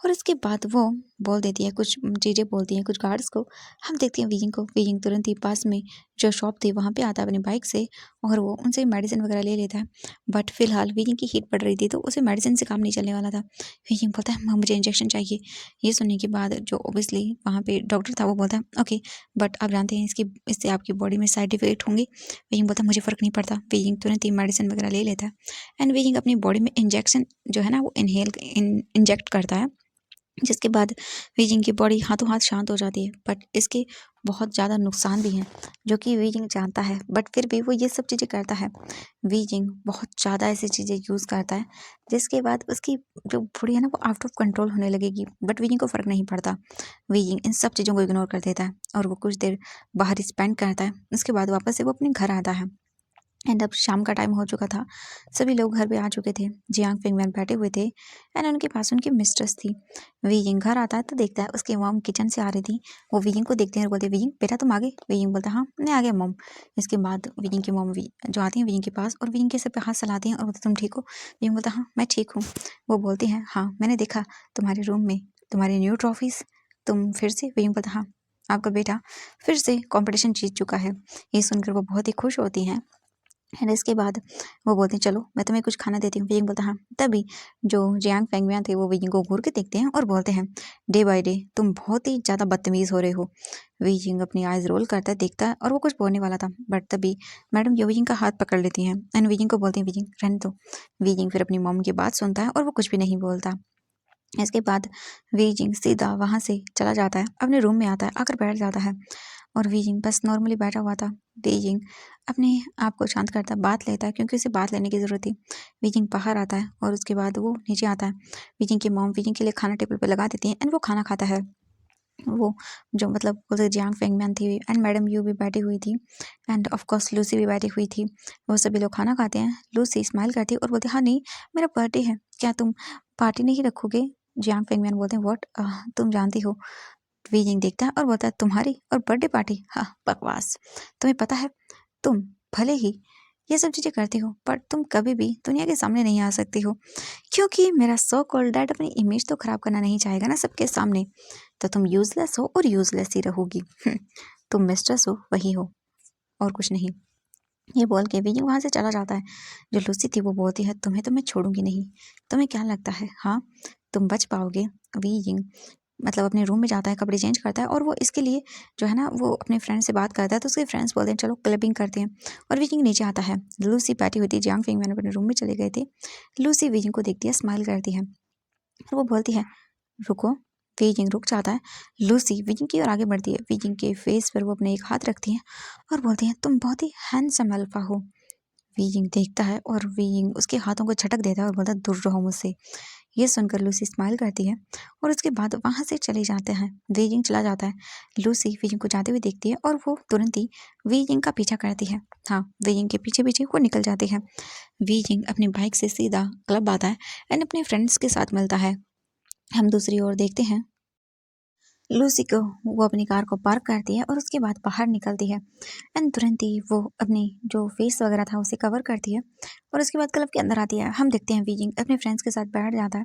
और इसके बाद वो बोल देती है कुछ चीज़ें, बोलती हैं कुछ गार्ड्स को। हम देखते हैं वियिंग को, वियिंग तुरंत ही पास में जो शॉप थी वहाँ पे आता है अपनी बाइक से और वो उनसे मेडिसिन वगैरह ले लेता है। बट फिलहाल वियिंग की हीट पड़ रही थी तो उसे मेडिसिन से काम नहीं चलने वाला था। वियिंग बोलता है मुझे इंजेक्शन चाहिए। ये सुनने के बाद जो ओबियसली वहाँ पे डॉक्टर था वो बोलता है ओके बट आप जानते हैं इससे आपकी बॉडी में साइड इफेक्ट होंगे। वियिंग बोलता है मुझे फ़र्क नहीं पड़ता। वियिंग तुरंत ही मेडिसिन वगैरह ले लेता है एंड वियिंग अपनी बॉडी में इंजेक्शन जो है ना वो इंजेक्ट करता है जिसके बाद वीजिंग की बॉडी हाथों हाथ शांत हो जाती है। बट इसके बहुत ज़्यादा नुकसान भी हैं जो कि वीजिंग जानता है बट फिर भी वो ये सब चीज़ें करता है। वीजिंग बहुत ज़्यादा ऐसी चीज़ें यूज़ करता है जिसके बाद उसकी जो बॉडी है ना वो आउट ऑफ कंट्रोल होने लगेगी बट वीजिंग को फ़र्क नहीं पड़ता। वीजिंग इन सब चीज़ों को इग्नोर कर देता है और वो कुछ देर बाहर स्पेंड करता है। उसके बाद वापस से वो अपने घर आता है एंड अब शाम का टाइम हो चुका था। सभी लोग घर पे आ चुके थे। जियांग फिंगमैन बैठे हुए थे एंड उनके पास उनकी मिस्ट्रेस थी। वीयिंग घर आता है तो देखता है उसकी मॉम किचन से आ रही थी। वो वीयिंग को देखते हैं और बोलते हैं, वीयिंग बेटा तुम आ गए? वीयिंग बोलता है, हाँ मैं आ गया मॉम। इसके बाद वीयिंग की मॉम जो आती है वीयिंग के पास और वीयिंग के सर पे हाथ चलाती हैं और बोलते, तुम ठीक हो? वीयिंग बोलता, हाँ मैं ठीक हूँ। वो बोलती हैं, हाँ मैंने देखा तुम्हारे रूम में तुम्हारी न्यू ट्रॉफीज, तुम फिर से। वीयिंग बोलता, हाँ आपका बेटा फिर से कॉम्पिटिशन जीत चुका है। ये सुनकर वो बहुत ही खुश होती हैं। एंड इसके बाद वो बोलते हैं, चलो मैं तुम्हें कुछ खाना देती हूँ। वियिंग बोलता, हाँ। तभी जो जियांग फेंगमियान थे वो वियिंग को घूर के देखते हैं और बोलते हैं, डे बाय डे तुम बहुत ही ज़्यादा बदतमीज़ हो रहे हो। वियिंग अपनी आइज रोल करता है, देखता है और वो कुछ बोलने वाला था बट तभी मैडम यो वियिंग का हाथ पकड़ लेती हैं एंड वियिंग को बोलती हैं, वियिंग रहने दो। वियिंग फिर अपनी मॉम की बात सुनता है और वो कुछ भी नहीं बोलता। इसके बाद वीजिंग सीधा वहाँ से चला जाता है, अपने रूम में आता है, आकर बैठ जाता है और वीजिंग बस नॉर्मली बैठा हुआ था। वीजिंग अपने आप को शांत करता है, बात लेता है क्योंकि उसे बात लेने की ज़रूरत थी। वीजिंग बाहर आता है और उसके बाद वो नीचे आता है। वीजिंग की मॉम वीजिंग के लिए खाना टेबल पर लगा देती है एंड वो खाना खाता है। वो जो मतलब उधर जियांग फेंगमैन थी एंड मैडम यू भी बैठी हुई थी एंड ऑफ कोर्स लूसी भी बैठी हुई थी। वो सभी लोग खाना खाते हैं। लूसी स्माइल करती है और बोलती है, हाँ नहीं मेरा बर्थडे है, क्या तुम पार्टी नहीं रखोगे? जियांग फेंगमैन बोलते हैं, व्हाट, तुम जानती हो? वीजिंग देखता है और बोलता है, तुम्हारी और बर्थडे पार्टी, हाँ बकवास। तुम्हें पता है तुम भले ही ये सब चीज़ें करती हो पर तुम कभी भी दुनिया के सामने नहीं आ सकती हो क्योंकि मेरा सो कॉल्ड डैड अपनी इमेज तो खराब करना नहीं चाहेगा ना सबके सामने। तो तुम यूजलेस हो और यूजलेस ही रहोगी। तुम मिस्ट्रेस हो वही हो और कुछ नहीं। ये बोल के विजय वहां से चला जाता है। जो लूसी थी वो बोलती है, तुम्हें तो मैं छोड़ूंगी नहीं। तुम्हें क्या लगता है, हाँ तुम बच पाओगे? विजिंग मतलब अपने रूम में जाता है, कपड़े चेंज करता है और वो इसके लिए जो है ना वो अपने फ्रेंड से बात करता है तो उसके फ्रेंड्स बोलते हैं चलो क्लबिंग करते हैं। और विजिंग नीचे आता है। लूसी बैठी हुई थी, जियांग फिंगमैन अपने रूम में चले गए थे। लूसी विजिंग को देखती है, स्माइल करती है और वो बोलती है, रुको। वीजिंग रुक जाता है। लूसी वीजिंग की ओर आगे बढ़ती है। वीजिंग के फेस पर वो अपने एक हाथ रखती है और बोलती है, तुम बहुत ही हैंडसम अल्फा हो। वीजिंग देखता है और वीजिंग उसके हाथों को झटक देता है और बोलता है, दूर रहो मुझसे। ये सुनकर लूसी स्माइल करती है और उसके बाद वहां से चले जाते हैं। वीजिंग चला जाता है। लूसी वीजिंग को जाते हुए देखती है और वो तुरंत ही वीजिंग का पीछा करती है। हाँ, वीजिंग के पीछे पीछे वो निकल जाती है। वीजिंग अपनी बाइक से सीधा क्लब आता है एंड अपने फ्रेंड्स के साथ मिलता है। हम दूसरी ओर देखते हैं लूसी को। वो अपनी कार को पार्क करती है और उसके बाद बाहर निकलती है एंड तुरंत ही वो अपनी जो फेस वगैरह था उसे कवर करती है और उसके बाद क्लब के अंदर आती है। हम देखते हैं वीजिंग अपने फ्रेंड्स के साथ बैठ जाता है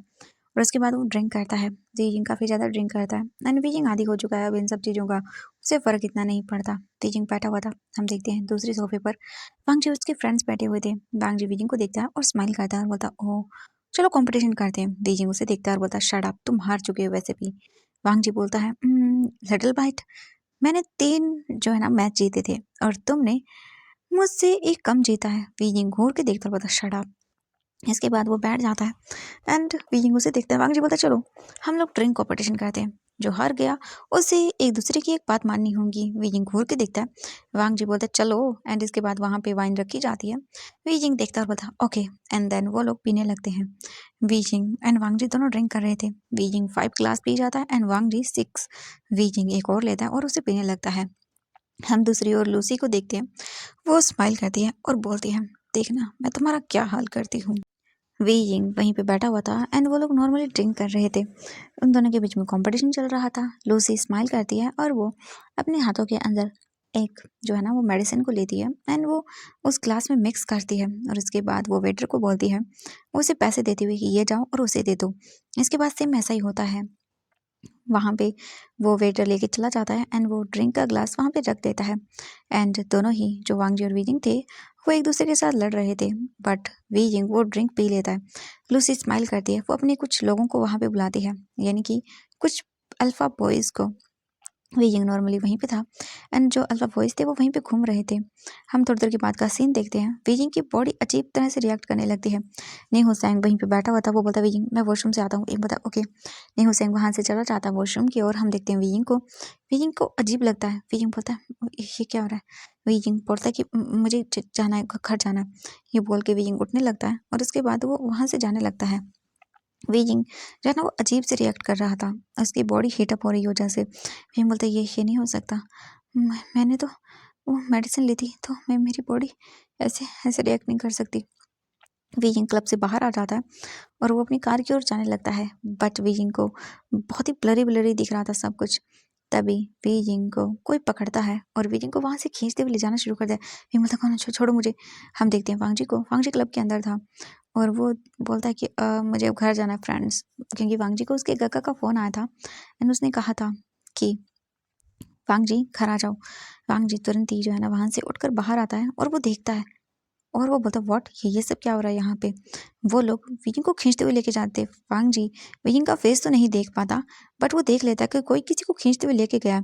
और उसके बाद वो ड्रिंक करता है। वीजिंग काफ़ी ज़्यादा ड्रिंक करता है एंड वीजिंग आदी हो चुका है अब इन सब चीज़ों का, उससे फ़र्क इतना नहीं पड़ता। वीजिंग बैठा हुआ था। हम देखते हैं दूसरी सोफे पर वांग जी उसके फ्रेंड्स बैठे हुए थे। वांग जी वीजिंग को देखता है और स्माइल करता है और बोलता है, ओह चलो कंपटीशन करते हैं। वीजिंग उसे देखता है और बोलता है, शट अप, तुम हार चुके हो वैसे भी। वांग जी बोलता है, लिटिल बाइट, मैंने 3 जो है ना मैच जीते थे और तुमने मुझसे 1 कम जीता है। वीजिंग घूर के देखता बोलता, शट अप। इसके बाद वो बैठ जाता है एंड वीजिंग उसे देखता है। वांग जी बोलता है, चलो हम लोग ड्रिंक कॉम्पिटिशन करते हैं, जो हार गया उसे एक दूसरे की एक बात माननी होगी। वीजिंग घूर के देखता है। वांग जी बोलता है, चलो। एंड इसके बाद वहाँ पे वाइन रखी जाती है। वीजिंग देखता है और बोलता है, ओके। एंड देन वो लोग पीने लगते हैं। वीजिंग एंड वांग जी दोनों ड्रिंक कर रहे थे। वीजिंग 5 ग्लास पी जाता है एंड वांग जी 6। वीजिंग एक और लेता है और उसे पीने लगता है। हम दूसरी ओर लूसी को देखते हैं। वो स्माइल करती है और बोलती है, देखना मैं तुम्हारा क्या हाल करती हूँ। वे यिंग वहीं पे बैठा हुआ था एंड वो लोग नॉर्मली ड्रिंक कर रहे थे। उन दोनों के बीच में कंपटीशन चल रहा था। लूसी स्माइल करती है और वो अपने हाथों के अंदर एक जो है ना वो मेडिसिन को लेती है एंड वो उस ग्लास में मिक्स करती है और उसके बाद वो वेटर को बोलती है, उसे पैसे देते हुए कि ये जाओ और उसे दे दो। इसके बाद सेम ऐसा ही होता है। वहाँ पे वो वेटर लेके चला जाता है एंड वो ड्रिंक का ग्लास वहाँ पे रख देता है एंड दोनों ही जो वांग जी और वीजिंग थे वो एक दूसरे के साथ लड़ रहे थे बट वीजिंग वो ड्रिंक पी लेता है। लूसी स्माइल करती है। वो अपने कुछ लोगों को वहाँ पे बुलाती है, यानी कि कुछ अल्फा बॉयज़ को। वीजिंग नॉर्मली वहीं पे था एंड जो अल्फा बॉयज़ थे वो वहीं पे घूम रहे थे। हम थोड़ी देर के बाद का सीन देखते हैं। वीजिंग की बॉडी अजीब तरह से रिएक्ट करने लगती है। नेहो सैंग वहीं पे बैठा हुआ था। वो बोलता है, वीजिंग मैं वॉशरूम से आता हूँ। एक बोलता ओके। नेहो सैंग वहाँ से चला जाता है वॉशरूम की ओर। हम देखते हैं वीजिंग को। वीजिंग को अजीब लगता है। वीजिंग बोलता है, ये क्या हो रहा है? वीजिंग बोलता है कि मुझे जाना है, घर जाना है। ये बोल के वीजिंग उठने लगता है और उसके बाद वो वहाँ से जाने लगता है। वीजिंग जो है ना वो अजीब से रिएक्ट कर रहा था। उसकी बॉडी हीट अप हो रही वजह से। वीजिंग बोलता है, ये नहीं हो सकता। मैंने तो वो मेडिसिन लेती तो मैं मेरी बॉडी ऐसे ऐसे रिएक्ट नहीं कर सकती। वीजिंग क्लब से बाहर आ जाता है और वो अपनी कार की ओर जाने लगता है, बट वीजिंग को बहुत ही ब्लरी ब्लरी दिख रहा था सब कुछ। तभी वीजिंग को कोई पकड़ता है और वीजिंग को वहां से खींचते हुए ले जाना शुरू कर दिया। वी बोलता कौन, छोड़ो मुझे। हम देखते हैं वांगजी को, वांगजी क्लब के अंदर था और वो बोलता है कि मुझे अब घर जाना है फ्रेंड्स, क्योंकि वांगजी को उसके काका का फोन आया था एंड उसने कहा था कि वांगजी घर आ जाओ। वांगजी तुरंत ही जो है ना वहां से उठकर बाहर आता है और वो देखता है और वो बोलता व्हाट, ये सब क्या हो रहा है यहाँ पे। वो लोग विजिंग को खींचते हुए लेके जाते। वांग जी विजिंग का फेस तो नहीं देख पाता, बट वो देख लेता है कि कोई किसी को खींचते हुए लेके गया।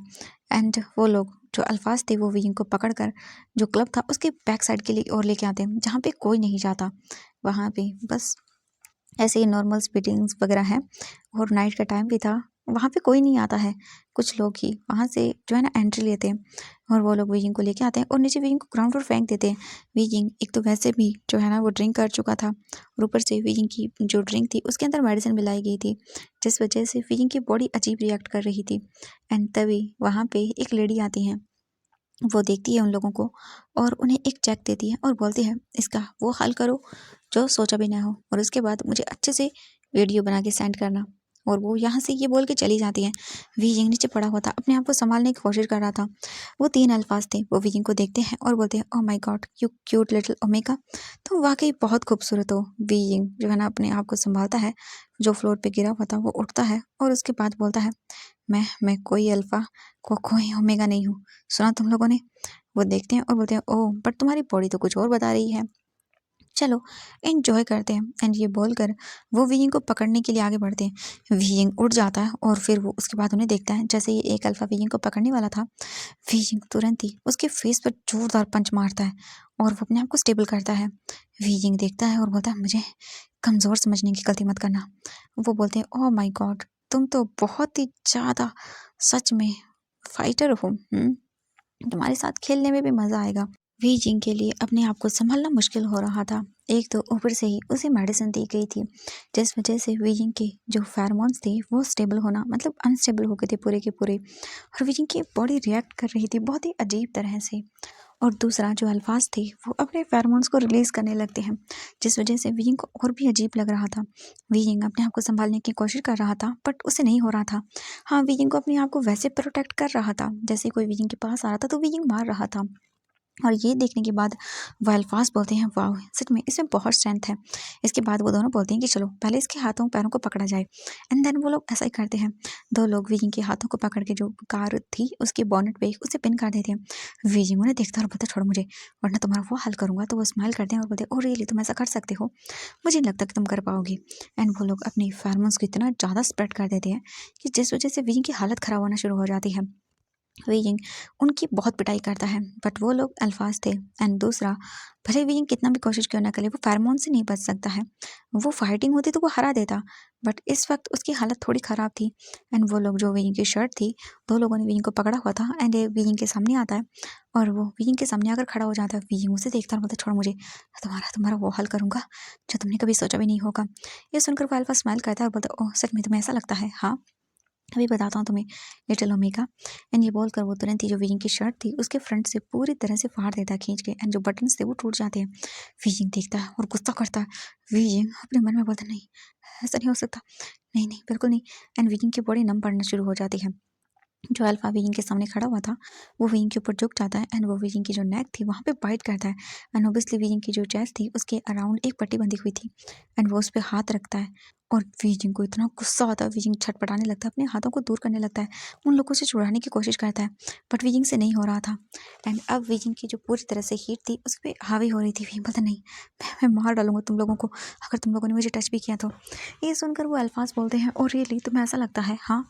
एंड वो लोग जो अल्फाज थे वो विजिंग को पकड़कर जो क्लब था उसके बैक साइड के लिए और लेके आते हैं, जहाँ पे कोई नहीं जाता। वहाँ पे बस ऐसे ही नॉर्मल स्पीडिंग्स वगैरह हैं और नाइट का टाइम भी था। वहाँ पे कोई नहीं आता है, कुछ लोग ही वहाँ से जो है ना एंट्री लेते हैं और वो लोग वीजिंग को लेके आते हैं और नीचे वीजिंग को ग्राउंड फ्लोर फेंक देते हैं। वीजिंग एक तो वैसे भी जो है ना वो ड्रिंक कर चुका था और ऊपर से वीजिंग की जो ड्रिंक थी उसके अंदर मेडिसिन मिलाई गई थी, जिस वजह से वीजिंग की बॉडी अजीब रिएक्ट कर रही थी। एंड तभी वहाँ पे एक लेडी आती है, वो देखती है उन लोगों को और उन्हें एक चेक देती है और बोलती है इसका वो हल करो जो सोचा भी ना हो, और उसके बाद मुझे अच्छे से वीडियो बना के सेंड करना। और वो यहाँ से ये बोल के चली जाती है। वीजिंग नीचे पड़ा हुआ था, अपने आप को संभालने की कोशिश कर रहा था। वो तीन अल्फाज थे, वो वीजिंग को देखते हैं और बोलते हैं oh my God you cute little omega, तुम वाकई बहुत खूबसूरत हो। वीजिंग जो है ना अपने आप को संभालता है, जो फ्लोर पे गिरा हुआ था वो उठता है और उसके बाद बोलता है मैं कोई अल्फा को कोई ओमेगा नहीं हूँ, सुना तुम लोगों ने। वो देखते हैं और बोलते हैं ओह बट तुम्हारी बॉडी तो कुछ और बता रही है, चलो एंजॉय करते हैं। एंड ये बोलकर वो वीइंग को पकड़ने के लिए आगे बढ़ते हैं। वीइंग उड़ जाता है और फिर वो उसके बाद उन्हें देखता है, जैसे ही एक अल्फा वीइंग को पकड़ने वाला था, वीइंग तुरंत ही उसके फेस पर जोरदार पंच मारता है और वो अपने आप को स्टेबल करता है। वीइंग देखता है और बोलता है मुझे कमज़ोर समझने की गलती मत करना। वो बोलते हैं ओह माय गॉड तुम तो बहुत ही ज़्यादा सच में फाइटर हो। तुम्हारे साथ खेलने में भी मज़ा आएगा। वी जिंग के लिए अपने आप को संभालना मुश्किल हो रहा था। एक तो ऊपर से ही उसे मेडिसिन दी गई थी, जिस वजह से वी जिंग के जो फेरोमोन्स थे वो स्टेबल होना मतलब अनस्टेबल हो गए थे पूरे के पूरे, और वी जिंग की बॉडी रिएक्ट कर रही थी बहुत ही अजीब तरह से। और दूसरा जो अल्फाज थे वो अपने फेरोमोन्स को रिलीज करने लगते हैं, जिस वजह से वी जिंग को और भी अजीब लग रहा था। वी जिंग अपने आप को संभालने की कोशिश कर रहा था बट उसे नहीं हो रहा था। हाँ, वी जिंग को अपने आप को वैसे प्रोटेक्ट कर रहा था, जैसे कोई वी जिंग के पास आ रहा था तो वी जिंग मार रहा था। और ये देखने के बाद वो अल्फाज बोलते हैं वाह सच में इसमें बहुत स्ट्रेंथ है। इसके बाद वो दोनों बोलते हैं कि चलो पहले इसके हाथों पैरों को पकड़ा जाए। एंड देन वो लोग ऐसा ही करते हैं। दो लोग वीजिंग के हाथों को पकड़ के जो कार थी उसके बॉनेट पे उसे पिन कर देते हैं। वीजिंग उन्हें देखता है और बोलता छोड़ो मुझे वरना तुम्हारा वो हल करूंगा। तो वो स्माइल करते हैं और बोलते हैं ओ रियली तुम ऐसा कर सकते हो, मुझे नहीं लगता कि तुम कर पाओगे। एंड वो लोग अपनी फेरोमोन्स को इतना ज़्यादा स्प्रेड कर देते हैं कि जिस वजह से वीजिंग की हालत ख़राब होना शुरू हो जाती है। वीइंग उनकी बहुत पिटाई करता है बट वो लोग अल्फाज थे। एंड दूसरा, भले वीइंग कितना भी कोशिश क्यों ना करे वो फेरोमोन से नहीं बच सकता है। वो फाइटिंग होती तो वो हरा देता, बट इस वक्त उसकी हालत थोड़ी ख़राब थी। एंड वो लोग जो वीइंग की शर्ट थी, दो लोगों ने वीइंग को पकड़ा हुआ था एंड वीइंग के सामने आता है और वो वीइंग के सामने आकर खड़ा हो जाता है। वीइंग उसे देखता है और बोलता छोड़ मुझे, तुम्हारा तुम्हारा वो हल करूंगा जो तुमने कभी सोचा भी नहीं होगा। ये सुनकर वो अल्फा स्माइल करता है और बोलता ओह सच में तुम्हें ऐसा लगता है, हाँ अभी बताता हूँ तुम्हें लिटिल ओमेगा। एंड ये बोलकर वो तुरंत ही जो वीजिंग की शर्ट थी उसके फ्रंट से पूरी तरह से फाड़ देता है खींच के, एंड जो बटन्स थे वो टूट जाते हैं। वीजिंग देखता है और गुस्सा करता है। वीजिंग अपने मन में बोलता नहीं ऐसा नहीं हो सकता, नहीं नहीं बिल्कुल नहीं। एंड वीजिंग की बॉडी नम पड़ना शुरू हो जाती है। जो अल्फा विंग के सामने खड़ा हुआ था वो विंग के ऊपर झुक जाता है एंड वो विंग की जो नेक थी वहाँ पे बाइट करता है। एंड ओबियसली विंग की जो चेस्ट थी उसके अराउंड एक पट्टी बंधी हुई थी एंड वो उस पर हाथ रखता है और विजिंग को इतना गुस्सा आता है। विजिंग छटपटाने लगता है, अपने हाथों को दूर करने लगता है, उन लोगों से छुड़ाने की कोशिश करता है बट विजिंग से नहीं हो रहा था। एंड अब विजिंग की जो पूरी तरह से हीट थी उस पर हावी हो रही थी। विजिंग पता नहीं मैं मार डालूंगा तुम लोगों को अगर तुम लोगों ने मुझे टच भी किया तो। ये सुनकर वो अल्फाज बोलते हैं और रियली तुम्हें ऐसा लगता है, हाँ।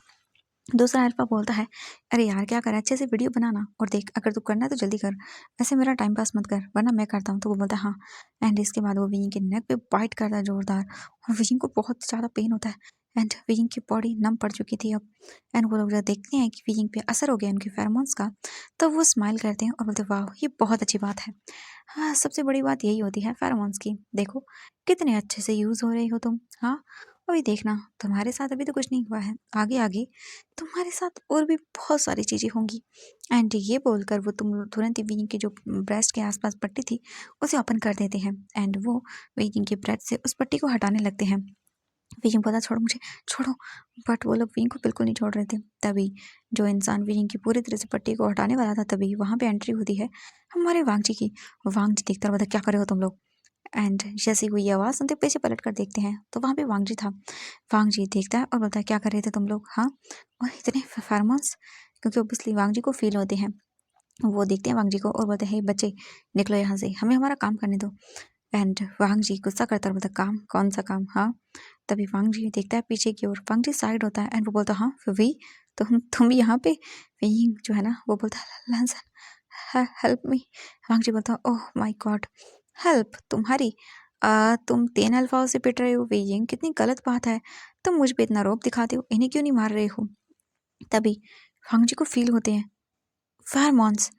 दूसरा अल्फा बोलता है अरे यार क्या कर, अच्छे से वीडियो बनाना और देख अगर तू करना है तो जल्दी कर, ऐसे मेरा टाइम पास मत कर वरना मैं करता हूँ। तो वो बोलता है हाँ। एंड इसके बाद वो विजिंग के नेक पे बाइट करता है जोरदार और विजिंग को बहुत ज़्यादा पेन होता है एंड विजिंग की बॉडी नम पड़ चुकी थी अब। एंड वो लोग जब देखते हैं कि विजिंग पे असर हो गया उनके फेरोमोन्स का, तो वो स्माइल करते हैं और बोलते वाह ये बहुत अच्छी बात है। हाँ, सबसे बड़ी बात यही होती है फेरोमोन्स की, देखो कितने अच्छे से यूज़ हो रही हो तुम। हाँ, अभी देखना, तुम्हारे साथ अभी तो कुछ नहीं हुआ है, आगे आगे तुम्हारे साथ और भी बहुत सारी चीज़ें होंगी। एंड ये बोलकर वो तुरंत ही विंग की जो ब्रेस्ट के आसपास पट्टी थी उसे ओपन कर देते हैं एंड वो विंग के ब्रेस्ट से उस पट्टी को हटाने लगते हैं। विंग बोला छोड़ो मुझे, छोड़ो, बट वो लोग विंग को बिल्कुल नहीं छोड़ रहे थे। तभी जो इंसान विंग की पूरी तरह से पट्टी को हटाने वाला था, तभी वहाँ पे एंट्री होती है हमारे वांगजी की। वांगजी देखता रहा, क्या कर रहे हो तुम लोग? एंड जैसे हुई आवाज़ सुनते पीछे पलट कर देखते हैं तो वहाँ पे वांगजी था। वांगजी देखता है और बोलता है क्या कर रहे थे तुम लोग, हाँ? और इतने फेरोमोन्स, क्योंकि ऑब्वियसली वांगजी को फील होते हैं। वो देखते हैं वांगजी को और बोलते हैं, हे बच्चे निकलो यहाँ से, हमें हमारा काम करने दो। एंड वांगजी गुस्सा करता है, बोलता है, काम? कौन सा काम, हाँ? तभी वांगजी देखता है पीछे की ओर, वांगजी साइड होता है एंड वो बोलता है, हाँ वी, तुम यहाँ पे? विंग जो है ना वो बोलता है, लंसन हेल्प मी। वांगजी बोलता है, ओह माय गॉड, हेल्प तुम्हारी? तुम 3 अल्फाओं से पिट रहे हो विंग, कितनी गलत बात है। तुम मुझ पे इतना रोब दिखाते हो, इन्हें क्यों नहीं मार रहे हो? तभी वांगजी को फील होते हैं फेरोमोन्स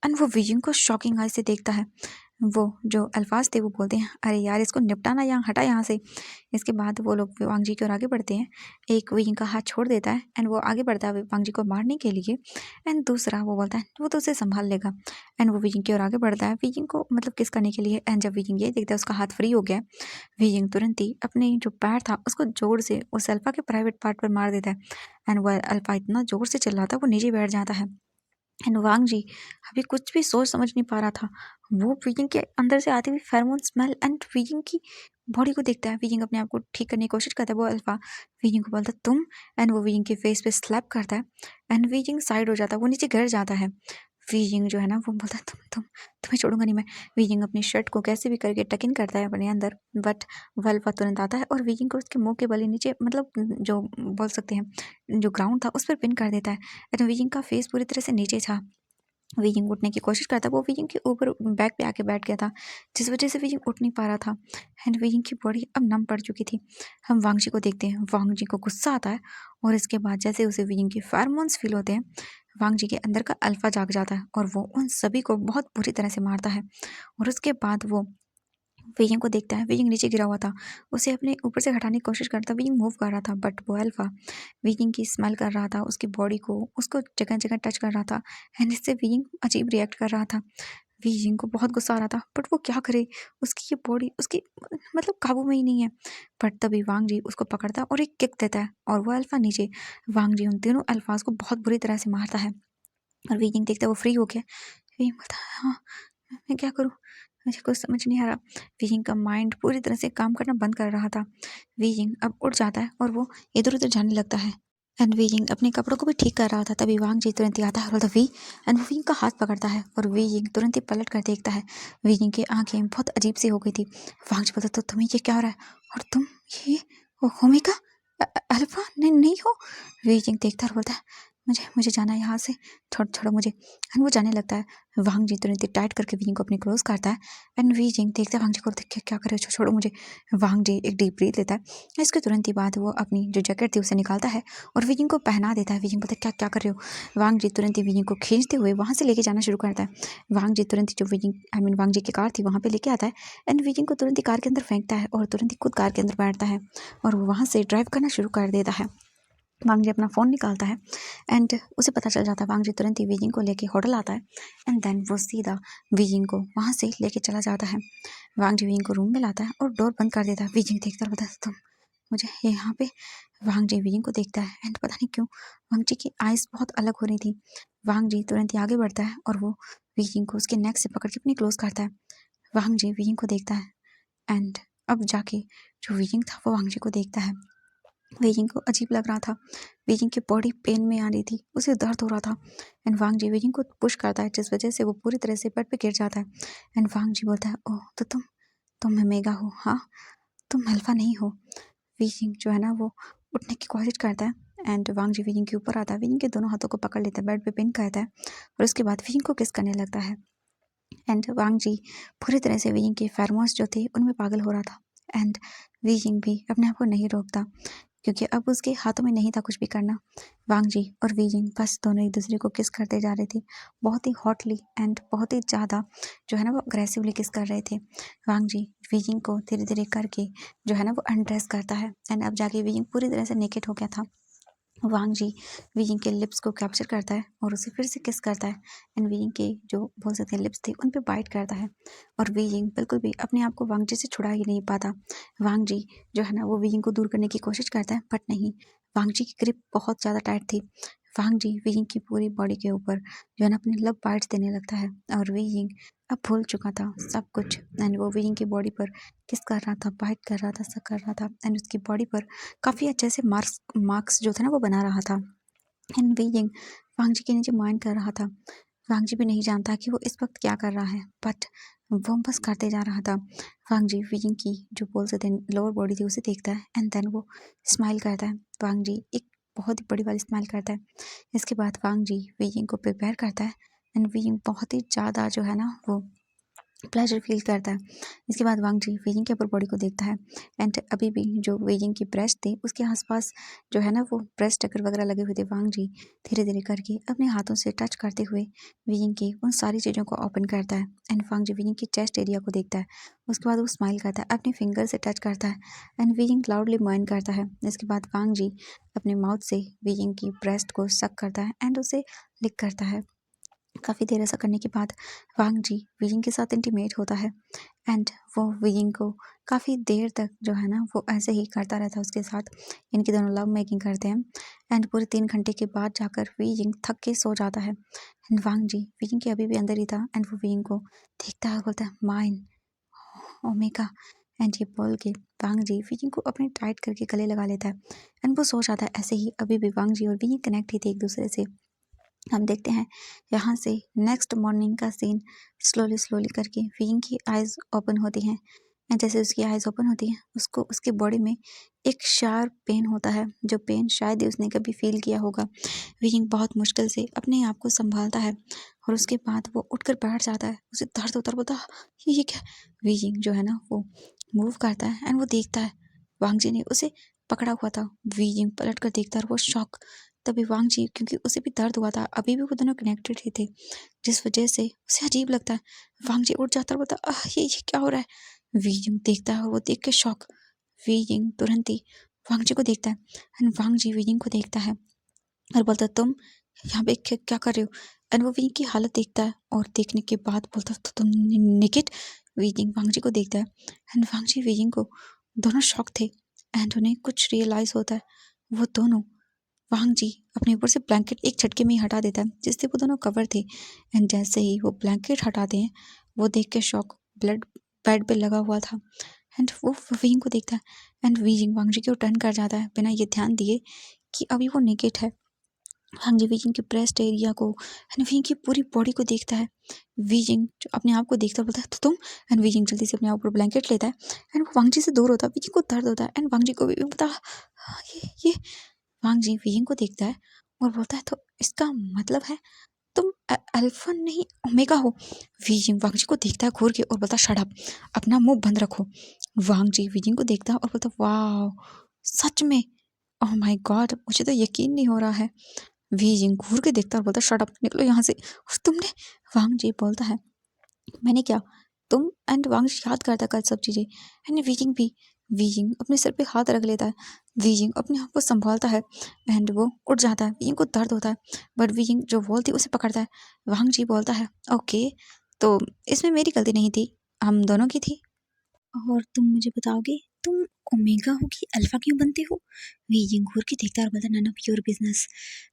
एंड वो विजन को शॉकिंग आई से देखता है। वो जो अल्फाज थे वो बोलते हैं, अरे यार इसको निपटाना, यहाँ हटा यहाँ से। इसके बाद वो लोग वांगजी की ओर आगे बढ़ते हैं। एक विजन का हाथ छोड़ देता है एंड वो आगे बढ़ता है वांगजी को मारने के लिए। एंड दूसरा वो बोलता है वो तो उसे संभाल लेगा। एंड वो विजन की ओर आगे बढ़ता है विजन को मतलब किस करने के लिए। एंड जब विजन ये देखता है उसका हाथ फ्री हो गया, विजन तुरंत ही अपने जो पैर था उसको जोर से उस अल्फा के प्राइवेट पार्ट पर मार देता है। एंड वो अल्फा इतना जोर से चिल्लाता है वो नीचे बैठ जाता है। एंड वांगजी अभी कुछ भी सोच समझ नहीं पा रहा था। वो विजिंग के अंदर से आती हुई फेरोमोन स्मेल एंड विजिंग की बॉडी को देखता है। विजिंग अपने आप को ठीक करने की कोशिश करता है। वो अल्फा विजिंग को बोलता है तुम, एंड वो विजिंग के फेस पे स्लैप करता है एंड विजिंग साइड हो जाता है, वो नीचे गिर जाता है। विजिंग जो है ना वो बोलता है तुम्हें छोड़ूंगा नहीं मैं। विजिंग अपनी शर्ट को कैसे भी करके टक इन करता है अपने अंदर, बट वो अल्फा तुरंत आता है और विजिंग को उसके मुंह के बल नीचे मतलब जो बोल सकते हैं जो ग्राउंड था उस पर पिन कर देता है। एंड विजिंग का फेस पूरी तरह से नीचे था। विजिंग उठने की कोशिश करता, वो विजिंग के ऊपर बैक पे आके बैठ गया था, जिस वजह से विजिंग उठ नहीं पा रहा था। एंड विजिंग की बॉडी अब नम पड़ चुकी थी। हम वांगजी को देखते हैं, वांगजी को गुस्सा आता है और इसके बाद जैसे उसे विजिंग के फेरोमोन्स फील होते हैं, वांगजी के अंदर का अल्फा जाग जाता है और वो उन सभी को बहुत बुरी तरह से मारता है। और उसके बाद वो विजिंग को देखता है, विजिंग नीचे गिरा हुआ था, उसे अपने ऊपर से हटाने की कोशिश करता, विजिंग मूव कर रहा था, बट वो अल्फा विजिंग की स्मेल कर रहा था, उसकी बॉडी को उसको जगह जगह टच कर रहा था एंड इससे विजिंग अजीब रिएक्ट कर रहा था। विजिंग को बहुत गुस्सा आ रहा था, बट वो क्या करे, उसकी ये बॉडी उसकी मतलब काबू में ही नहीं है। बट तभी वांगजी उसको पकड़ता है और एक किक देता है और वो अल्फा नीचे। वांगजी उन तीनों अल्फाज को बहुत बुरी तरह से मारता है और विजिंग देखता है वो फ्री हो गया। विजिंग बोलता है, हाँ मैं क्या करूँ, मुझे कुछ समझ नहीं आ रहा। विजिंग का माइंड पूरी तरह से काम करना बंद कर रहा था। विजिंग अब उठ जाता है और वो इधर उधर जाने लगता है एंड विजिंग अपने कपड़ों को भी ठीक कर रहा था। तभी वांगजी तुरंत ही आता है और बोलता वी, एंड वो विजिंग का हाथ पकड़ता है और विजिंग तुरंत ही पलट कर देखता है। विजिंग की आंखें बहुत अजीब सी हो गई थी। वांगजी बोलता तो तुम्हें ये क्या हो रहा है, और तुम ये होमिका अल्फा नहीं, नहीं हो। विजिंग देखता है और बोलता है मुझे मुझे जाना है यहाँ से, छोड़ छोड़ो मुझे। एंड वो जाने लगता है। वांगजी तुरंत ही टाइट करके विजिंग को अपने क्लोज करता है एंड विजिंग देखता है वांगजी को, देख क्या कर रहे हो, छोड़ो मुझे। वांगजी एक डीप ब्रीथ लेता है। इसके तुरंत ही बाद वो अपनी जो जैकेट थी उसे निकालता है और विजिंग को पहना देता है। विजिंग बोलता है क्या क्या कर रहे हो। वांगजी तुरंत ही विजिंग को खींचते हुए वहाँ से लेके जाना शुरू करता है। वांगजी तुरंत ही जो विजिंग वांगजी की कार थी वहाँ पे लेके आता है एंड विजिंग को तुरंत ही कार के अंदर फेंकता है और तुरंत ही खुद कार के अंदर बैठता है और वो वहाँ से ड्राइव करना शुरू कर देता है। वांगजी अपना फ़ोन निकालता है एंड उसे पता चल जाता है। वांगजी तुरंत ही विजिंग को लेके होटल आता है एंड देन वो सीधा विजिंग को वहाँ से लेके चला जाता है। वांगजी विजिंग को रूम में लाता है और डोर बंद कर देता है। विजिंग देखता है, बताता तुम मुझे यहाँ पे। वांगजी विजिंग को देखता है एंड पता नहीं क्यों वांगजी की आइज़ बहुत अलग हो रही थी। वांगजी तुरंत ही आगे बढ़ता है और वो विजिंग को उसके नेक से पकड़ के अपनी क्लोज करता है। वांगजी विजिंग को देखता है एंड अब जाके जो विजिंग था वो वांगजी को देखता है। वेजिंग को अजीब लग रहा था। वेजिंग की बॉडी पेन में आ रही थी, उसे दर्द हो रहा था एंड वांगजी वेजिंग को पुश करता है जिस वजह से वो पूरी तरह से बेड पे गिर जाता है। एंड वांगजी बोलता है ओह तो तुम मेगा हो, हाँ तुम अल्फा नहीं हो। वेजिंग जो है ना वो उठने की कोशिश करता है एंड वांगजी वेजिंग के ऊपर आता है, वेजिंग के दोनों हाथों को पकड़ लेता है, बेड पे पिन करता है और उसके बाद वेजिंग को किस करने लगता है। एंड वांगजी पूरी तरह से वेजिंग के फेरोमोन्स जो थे उनमें पागल हो रहा था एंड वेजिंग भी अपने आप को नहीं रोकता क्योंकि अब उसके हाथों में नहीं था कुछ भी करना। वांग जी और वीजिंग बस दोनों एक दूसरे को किस करते जा रहे थे, बहुत ही हॉटली एंड बहुत ही ज़्यादा जो है ना वो अग्रेसिवली किस कर रहे थे। वांग जी वीजिंग को धीरे धीरे करके जो है ना वो अनड्रेस करता है एंड अब जाके वीजिंग पूरी तरह से नेकेड हो गया था। वांग जी वीजिंग के लिप्स को कैप्चर करता है और उसे फिर से किस करता है एंड वीजिंग के जो बोल सकते हैं लिप्स थे उन पे बाइट करता है और वीजिंग बिल्कुल भी अपने आप को वांग जी से छुड़ा ही नहीं पाता। वांग जी जो है ना वो वीजिंग को दूर करने की कोशिश करता है बट नहीं, वांग जी की ग्रिप बहुत ज़्यादा टाइट थी। वांग जी वीजिंग की पूरी बॉडी के ऊपर जो है ना अपने लव बाइट्स देने लगता है और वीजिंग अब भूल चुका था सब कुछ एंड वो वीजिंग की बॉडी पर किस कर रहा था, बाइट कर रहा था, सब कर रहा था एंड उसकी बॉडी पर काफ़ी अच्छे से मार्क्स जो थे ना वो बना रहा था एंड बीइंग वांग जी के नीचे माइंड कर रहा था। वांग जी भी नहीं जानता कि वो इस वक्त क्या कर रहा है बट वो बस करते जा रहा था। वांग जी बीइंग की जो बोल सकते हैं लोअर बॉडी थी उसे देखता है एंड देन वो स्माइल करता है। वांग जी एक बहुत ही बड़ी वाली स्माइल करता है। इसके बाद वांग जी बीइंग को प्रिपेयर करता है एंड बीइंग बहुत ही ज़्यादा जो है ना वो प्लेजर फील करता है। इसके बाद वांग जी वेजिंग के अपर बॉडी को देखता है एंड अभी भी जो वेजिंग की ब्रेस्ट थी उसके आसपास जो है ना वो ब्रेस्ट टकर वगैरह लगे हुए थे। वांग जी धीरे धीरे करके अपने हाथों से टच करते हुए वेजिंग की उन सारी चीज़ों को ओपन करता है एंड वांग जी वेजिंग की चेस्ट एरिया को देखता है। उसके बाद वो स्माइल करता है, अपने फिंगर से टच करता है एंड वेजिंग लाउडली माइन करता है। इसके बाद वांग जी अपने माउथ से वेजिंग की ब्रेस्ट को सक करता है एंड उसे लिक करता है। काफ़ी देर ऐसा करने के बाद वांग जी वीजिंग के साथ इंटीमेट होता है एंड वो वीजिंग को काफ़ी देर तक जो है ना वो ऐसे ही करता रहता है उसके साथ। इनके दोनों लव मेकिंग करते हैं एंड पूरे 3 घंटे के बाद जाकर वीजिंग थक के सो जाता है एंड वांग जी वीजिंग के अभी भी अंदर ही था एंड वो वीजिंग को देखता है और बोलता है माइन ओमेगा एंड ये बोल के वांग जी वीजिंग को अपने टाइट करके गले लगा लेता है एंड वो सो जाता है। ऐसे ही अभी भी वांग जी और वीजिंग कनेक्ट ही थे एक दूसरे से। हम देखते हैं यहाँ से नेक्स्ट मॉर्निंग का सीन। स्लोली स्लोली करके वीइंग की आइज़ ओपन होती हैं एंड जैसे उसकी आइज़ ओपन होती हैं उसको उसकी बॉडी में एक शार्प पेन होता है, जो पेन शायद ही उसने कभी फील किया होगा। वीइंग बहुत मुश्किल से अपने आप को संभालता है और उसके बाद वो उठकर बैठ जाता है। उसे दर्द होता है, बोलता ये क्या। वीइंग जो है ना वो मूव करता है एंड वो देखता है वांग जी ने उसे पकड़ा हुआ था। वीइंग पलट कर देखता है और वो शॉक। तभी वांग जी क्योंकि उसे भी दर्द हुआ था, अभी भी वो दोनों कनेक्टेड ही थे, जिस वजह से उसे अजीब लगता है। वांग जी उठ जाता है और बोलता है ये क्या हो रहा है। वीजिंग देखता है और वो देख के शॉक। वीजिंग तुरंत ही वांग जी को देखता है एंड वांग जी वीजिंग को देखता है और बोलता है तुम यहाँ पे क्या कर रहे हो। एंड वो वीजिंग की हालत देखता है और देखने के बाद बोलता है तो तुम निकित। वीजिंग वांग जी को देखता है एंड वांग जी वीजिंग को दोनों शॉक थे एंड उन्हें कुछ रियलाइज होता है। वो दोनों वांग जी अपने ऊपर से ब्लैंकेट एक झटके में ही हटा देता है जिससे वो दोनों कवर थे एंड जैसे ही वो ब्लैंकेट हटाते हैं वो देख के शॉक। ब्लड बेड पे लगा हुआ था एंड वो वीजिंग को देखता है एंड वीजिंग वांग जी की ओर टर्न कर जाता है बिना ये ध्यान दिए कि अभी वो नेकेड है। वांग जी वीजिंग के ब्रेस्ट एरिया को एंड वीजिंग की पूरी बॉडी को देखता है। वीजिंग जो अपने आप को देखता बोलता है तो तुम। एंड वीजिंग जल्दी से अपने आप ऊपर ब्लैंकेट लेता है एंड वो वांग जी से दूर होता है। वीजिंग को दर्द होता है एंड वांग जी को भी पता ये वांग जी वीइंग को देखता है और बोलता है तो इसका मतलब है तुम अल्फा नहीं ओमेगा हो। वीजिंग वांग जी को देखता है घूर के और बोलता है शट अप, अपना मुंह बंद रखो। वांग जी वीजिंग को देखता है और बोलता है वाह सच में, ओह माय गॉड मुझे तो यकीन नहीं हो रहा है। वीजिंग घूर के देखता है और बोलता है शट अप, निकलो यहाँ से। और तुमने। वांग जी बोलता है मैंने क्या। तुम। एंड वांग याद करता है कल सब चीज़ें एंड वीजिंग भी। वीजिंग अपने सर पे हाथ रख लेता है। वीजिंग अपने आप को संभालता है एंड वो उठ जाता है। वीजिंग को दर्द होता है बट वीजिंग जो वॉल थी उसे पकड़ता है। वांग जी बोलता है ओके तो इसमें मेरी गलती नहीं थी, हम दोनों की थी। और तुम मुझे बताओगे तुम ओमेगा हो कि अल्फा क्यों बनते हो। वीजिंग घूर के देखता है और बोलता none of your business.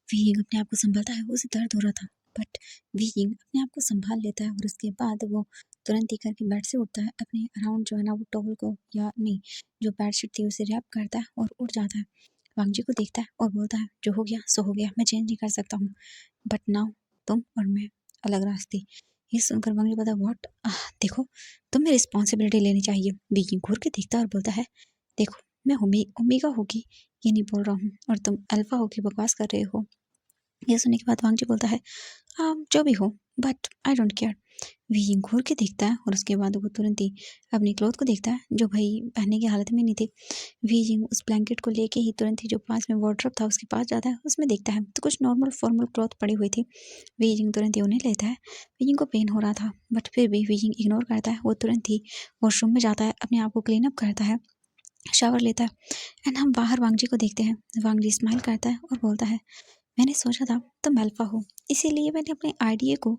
Weijing अपने आप को संभालता है, उसे दर्द हो रहा था बट वीजिंग अपने आप को संभाल लेता है और उसके बाद वो तुरंत ही करके बेड से उठता है। अपने अराउंड जो है ना वो टॉवल को या नहीं जो बेडशीट थी उसे रैप करता है और उठ जाता है। वांग जी को देखता है और बोलता है जो हो गया सो हो गया, मैं चेंज नहीं कर सकता हूँ बट नाउ तुम और मैं अलग रास्ते। ये सुनकर वांग जी बोलता है व्हाट। देखो तुम्हें रिस्पॉन्सिबिलिटी लेनी चाहिए। बीकी घूर के देखता है और बोलता है देखो मैं ओमेगा होगी ये नहीं बोल रहा हूँ और तुम अल्फा होके बकवास कर रहे हो। ये सुनने के बाद वांग जी बोलता है जो भी हो, बट आई डोंट केयर। वी घूर के देखता है और उसके बाद वो तुरंत ही अपनी क्लॉथ को देखता है जो भाई पहनने की हालत में नहीं थे। वी उस ब्लैंकेट को लेके ही तुरंत ही जो पास में वार्डरोब था उसके पास जाता है, उसमें देखता है तो कुछ नॉर्मल फॉर्मल क्लॉथ पड़ी हुई थी। वी तुरंत ही उन्हें लेता है। वी को पेन हो रहा था बट फिर भी वी इग्नोर करता है। वो तुरंत ही वॉशरूम में जाता है, अपने आप को क्लीन अप करता है, शावर लेता है। एंड हम बाहर वांग जी को देखते हैं। वांग जी स्माइल करता है और बोलता है मैंने सोचा था तुम अल्फा हो, इसीलिए मैंने अपने आइडिया को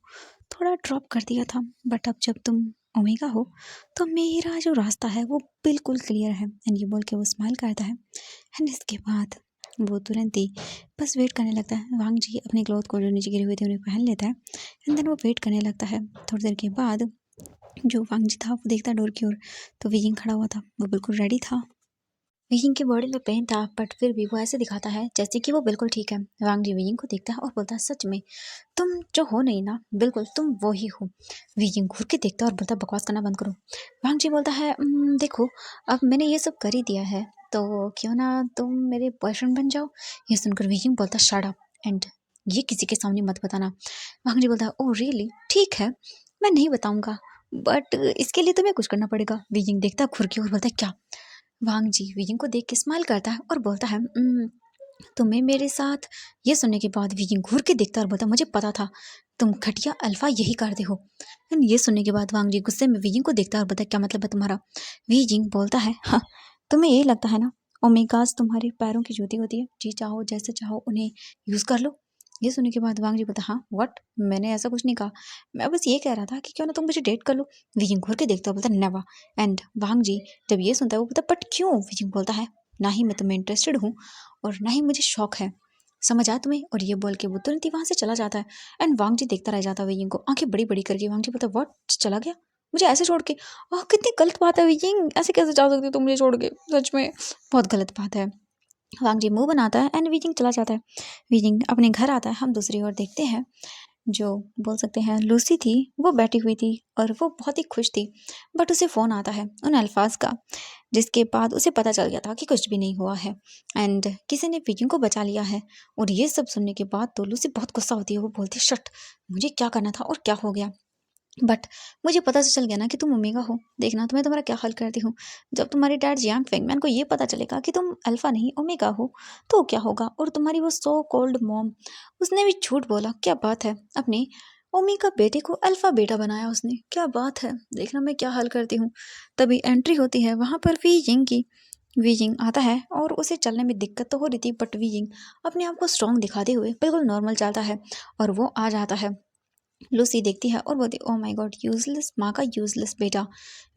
थोड़ा ड्रॉप कर दिया था, बट अब जब तुम ओमेगा हो तो मेरा जो रास्ता है वो बिल्कुल क्लियर है। एंड ये बोल के वो स्माइल करता है। एंड इसके बाद वो तुरंत ही बस वेट करने लगता है। वांग जी अपने क्लॉथ को जो नीचे गिरे हुए थे उन्हें पहन लेता है। एंड देन वो वेट करने लगता है। थोड़ी देर के बाद जो वांग जी था वो देखता है डोर की ओर, तो विजिंग खड़ा हुआ था, वो बिल्कुल रेडी था। विकिंग की बॉडी में पेन था बट फिर भी वो ऐसे दिखाता है जैसे कि वो बिल्कुल ठीक है। वांग जी विकिंग को देखता है और बोलता है सच में तुम जो हो नहीं ना, बिल्कुल तुम वो ही हो। विकिंग घूर के देखता है और बोलता है बकवास करना बंद करो। वांग जी बोलता है देखो अब मैंने ये सब कर ही दिया है तो क्यों ना तुम मेरे बॉयफ्रेंड बन जाओ। ये सुनकर विकिंग बोलता है शट अप एंड ये किसी के सामने मत बताना। वांग जी बोलता है ओह रियली, ठीक है मैं नहीं बताऊंगा, बट इसके लिए तुम्हें कुछ करना पड़ेगा। विकिंग देखता है घूर के और बोलता है क्या। वांग जी विकिंग को देख के स्माइल करता है और बोलता है तुम्हें मेरे साथ। ये सुनने के बाद विकिंग घूर के देखता है और बोलता मुझे पता था तुम घटिया अल्फा यही करते हो। एंड ये सुनने के बाद वांग जी गुस्से में विकिंग को देखता है और बोलता है क्या मतलब है तुम्हारा। विकिंग बोलता है हाँ तुम्हें यही लगता है ना ओमेगास तुम्हारे पैरों की जूती होती है, जी चाहो जैसे चाहो उन्हें यूज कर लो। ये सुनने के बाद वांग जी बोलता हाँ व्हाट, मैंने ऐसा कुछ नहीं कहा, मैं बस ये कह रहा था कि क्यों ना तुम मुझे डेट कर लो। विकिंग घूर के देखता है बोलता नेवर। एंड वांग जी जब ये सुनता है वो बोलता बट क्यों। विकिंग बोलता है ना ही मैं तुम्हें इंटरेस्टेड हूँ और ना ही मुझे शौक है, समझ आया तुम्हें। और ये बोल के वो तुरंत ही वहां से चला जाता है। एंड वांग जी देखता रह जाता है विकिंग को आंखें बड़ी बड़ी करके। वांग जी बोलता व्हाट, चला गया मुझे ऐसे छोड़ के। कितनी गलत बात है विकिंग, ऐसे कैसे जा सकती हो तुम मुझे छोड़ के, सच में बहुत गलत बात है। वांग जी मुंह बनाता है एंड विकिंग चला जाता है। विकिंग अपने घर आता है। हम दूसरी ओर देखते हैं जो बोल सकते हैं लूसी थी, वो बैठी हुई थी और वो बहुत ही खुश थी। बट उसे फ़ोन आता है उन अल्फाज का, जिसके बाद उसे पता चल गया था कि कुछ भी नहीं हुआ है एंड किसी ने विकिंग को बचा लिया है। और ये सब सुनने के बाद तो लूसी बहुत गुस्सा होती है। वो बोलती है शट, मुझे क्या करना था और क्या हो गया, बट मुझे पता तो चल गया ना कि तुम ओमेगा हो, देखना तो मैं तुम्हारा क्या हल करती हूँ। जब तुम्हारे डैड जियांग फेंगमैन को ये पता चलेगा कि तुम अल्फा नहीं ओमेगा हो तो क्या होगा। और तुम्हारी वो सो कॉल्ड मॉम, उसने भी झूठ बोला, क्या बात है, अपने ओमेगा बेटे को अल्फा बेटा बनाया उसने, क्या बात है, देखना मैं क्या हल करती हूँ। तभी एंट्री होती है वहाँ पर वी यिंग की। वी यिंग आता है और उसे चलने में दिक्कत तो हो रही थी बट वी यिंग अपने आप को स्ट्रांग दिखाते हुए बिल्कुल नॉर्मल चलता है और वो आ जाता है। लूसी देखती है और बोलती ओ माय गॉड यूजलेस, माँ का यूजलेस बेटा।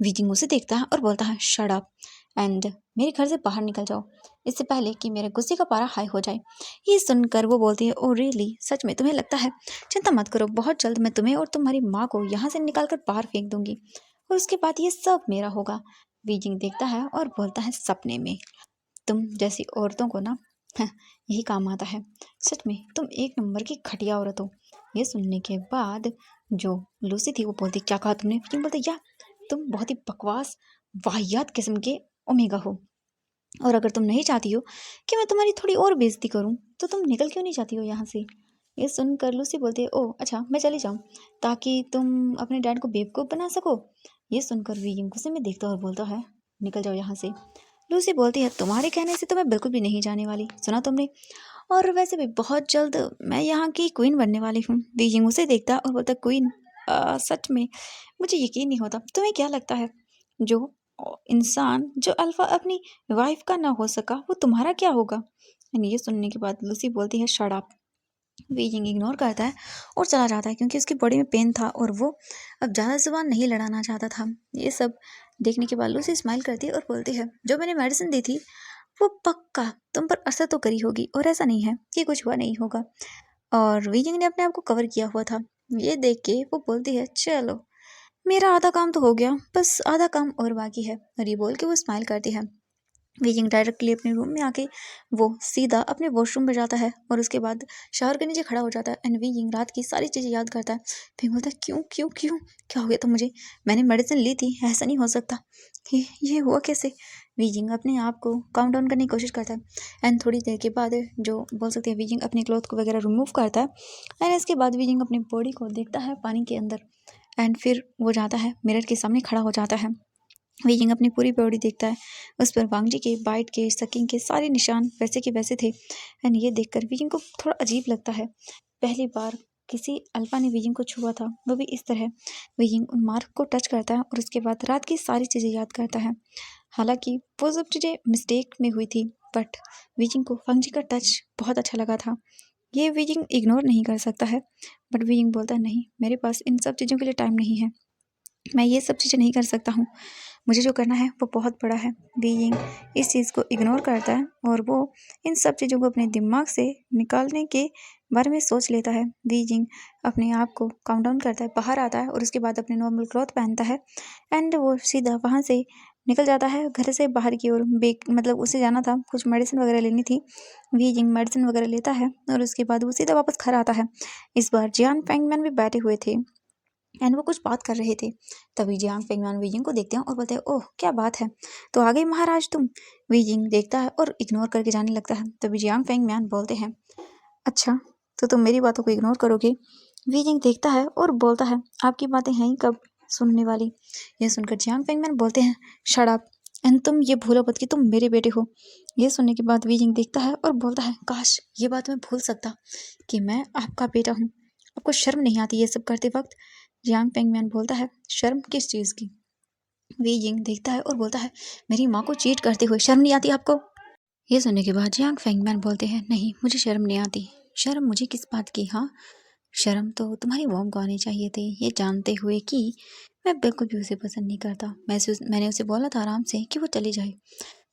वीजिंग उसे देखता है और बोलता है शट अप एंड मेरे घर से बाहर निकल जाओ इससे पहले कि मेरे गुस्से का पारा हाई हो जाए। ये सुनकर वो बोलती है ओ रियली, सच में तुम्हें लगता है, चिंता मत करो, बहुत जल्द मैं तुम्हें और तुम्हारी माँ को यहाँ से निकाल कर बाहर फेंक दूंगी और उसके बाद ये सब मेरा होगा। वीजिंग देखता है और बोलता है सपने में तुम जैसी औरतों को ना यही काम आता है, सच में तुम एक नंबर की घटिया औरत हो। ये सुनने के बाद जो लूसी थी वो बोलती क्या कहा तुमने। क्यों बोलते या तुम बहुत ही बकवास वाहियात किस्म के ओमेगा हो और अगर तुम नहीं चाहती हो कि मैं तुम्हारी थोड़ी और बेइज्जती करूं तो तुम निकल क्यों नहीं जाती हो यहाँ से। ये सुनकर लूसी बोलती है ओह अच्छा मैं चली जाऊँ ताकि तुम अपने डैड को बेवकूफ़ बना सको। ये सुनकर वीगिंग गुस्से में देखता और बोलता है निकल जाओ यहाँ से। लूसी बोलती है तुम्हारे कहने से तो मैं बिल्कुल भी नहीं जाने वाली, सुना तुमने, और वैसे भी बहुत जल्द मैं यहाँ की क्वीन बनने वाली हूँ। वीगिंग उसे देखता और बोलता क्वीन, सच में मुझे यकीन नहीं होता, तुम्हें क्या लगता है जो इंसान जो अल्फा अपनी वाइफ का ना हो सका वो तुम्हारा क्या होगा। एंड ये सुनने के बाद लूसी बोलती है शट अप। वीजिंग इग्नोर करता है और चला जाता है क्योंकि उसकी बॉडी में पेन था और वो अब ज़्यादा जुबान नहीं लड़ाना चाहता था। ये सब देखने के बाद लूसी स्माइल करती है और बोलती है जो मैंने मेडिसिन दी थी वो पक्का तुम पर असर तो करी होगी और ऐसा नहीं है कि कुछ हुआ नहीं होगा। और वीजिंग ने अपने आप को कवर किया हुआ था। ये देख के वो बोलती है चलो मेरा आधा काम तो हो गया, बस आधा काम और बाकी है। और ये बोल के वो स्माइल करती है। वीजिंग डायरेक्टली अपने रूम में आके वो सीधा अपने वॉशरूम में जाता है और उसके बाद शावर के नीचे खड़ा हो जाता है। एंड वीजिंग रात की सारी चीज़ें याद करता है। फिर बोलता है क्यों क्यों क्यों क्या हो गया था मुझे, मैंने मेडिसिन ली थी, ऐसा नहीं हो सकता, ये हुआ कैसे। वीजिंग अपने आप को काउंट डाउन करने की कोशिश करता है। एंड थोड़ी देर के बाद जो बोल सकते हैं वीजिंग अपने क्लॉथ को वगैरह रिमूव करता है। एंड इसके बाद वीजिंग अपनी बॉडी को देखता है पानी के अंदर। एंड फिर वो जाता है मिरर के सामने खड़ा हो जाता है। वीजिंग अपनी पूरी बॉडी देखता है, उस पर वांगजी के बाइट के सकिंग के सारे निशान वैसे के वैसे थे। एंड ये देखकर वीजिंग को थोड़ा अजीब लगता है, पहली बार किसी अल्फा ने वीजिंग को छुआ था, वो भी इस तरह। वीजिंग उन मार्क को टच करता है और उसके बाद रात की सारी चीज़ें याद करता है। हालांकि वो सब चीज़ें मिस्टेक में हुई थी, बट वीजिंग को वांगजी का टच बहुत अच्छा लगा था। ये वीजिंग इग्नोर नहीं कर सकता है, बट वीजिंग बोलता है नहीं, मेरे पास इन सब चीज़ों के लिए टाइम नहीं है, मैं ये सब चीज़ें नहीं कर सकता हूँ, मुझे जो करना है वो बहुत बड़ा है। वीइंग इस चीज़ को इग्नोर करता है और वो इन सब चीज़ों को अपने दिमाग से निकालने के बारे में सोच लेता है। वीइंग अपने आप को काउंट डाउन करता है, बाहर आता है और उसके बाद अपने नॉर्मल क्लॉथ पहनता है। एंड वो सीधा वहाँ से निकल जाता है घर से बाहर की ओर। मतलब उसे जाना था, कुछ मेडिसिन वगैरह लेनी थी। वीइंग मेडिसिन वगैरह लेता है और उसके बाद वो सीधा वापस घर आता है। इस बार जियान फेंगमैन भी बैठे हुए थे एंड वो कुछ बात कर रहे थे। तभी जियांग फेंगमैन वीजिंग को देखते हैं और बोलते हैं ओह क्या बात है, तो आ गई महाराज तुम। वीजिंग देखता है और इग्नोर करके जाने लगता है। तभी जियांग फेंगमैन बोलते हैं अच्छा, तो तुम मेरी बातों को इग्नोर करोगे। वीजिंग देखता है और बोलता है आपकी बातें हैं ही कब सुनने वाली। यह सुनकर जियांग फेंगमैन बोलते हैं शट अप, एंड तुम ये भूलो मत कि तुम मेरे बेटे हो। ये सुनने के बाद वीजिंग देखता है और बोलता है काश ये बात मैं भूल सकता कि मैं आपका बेटा हूँ, आपको शर्म नहीं आती ये सब करते वक्त। जियांग फेंगमैन बोलता है शर्म किस चीज़ की। वीजिंग देखता है और बोलता है मेरी माँ को चीट करते हुए शर्म नहीं आती आपको। ये सुनने के बाद जियांग फेंगमैन बोलते हैं नहीं, मुझे शर्म नहीं आती। शर्म मुझे किस बात की। हाँ, शर्म तो तुम्हारी मॉम को आनी चाहिए थी, ये जानते हुए कि मैं बिल्कुल भी उसे पसंद नहीं करता। मैंने उसे बोला था आराम से कि वो चली जाए,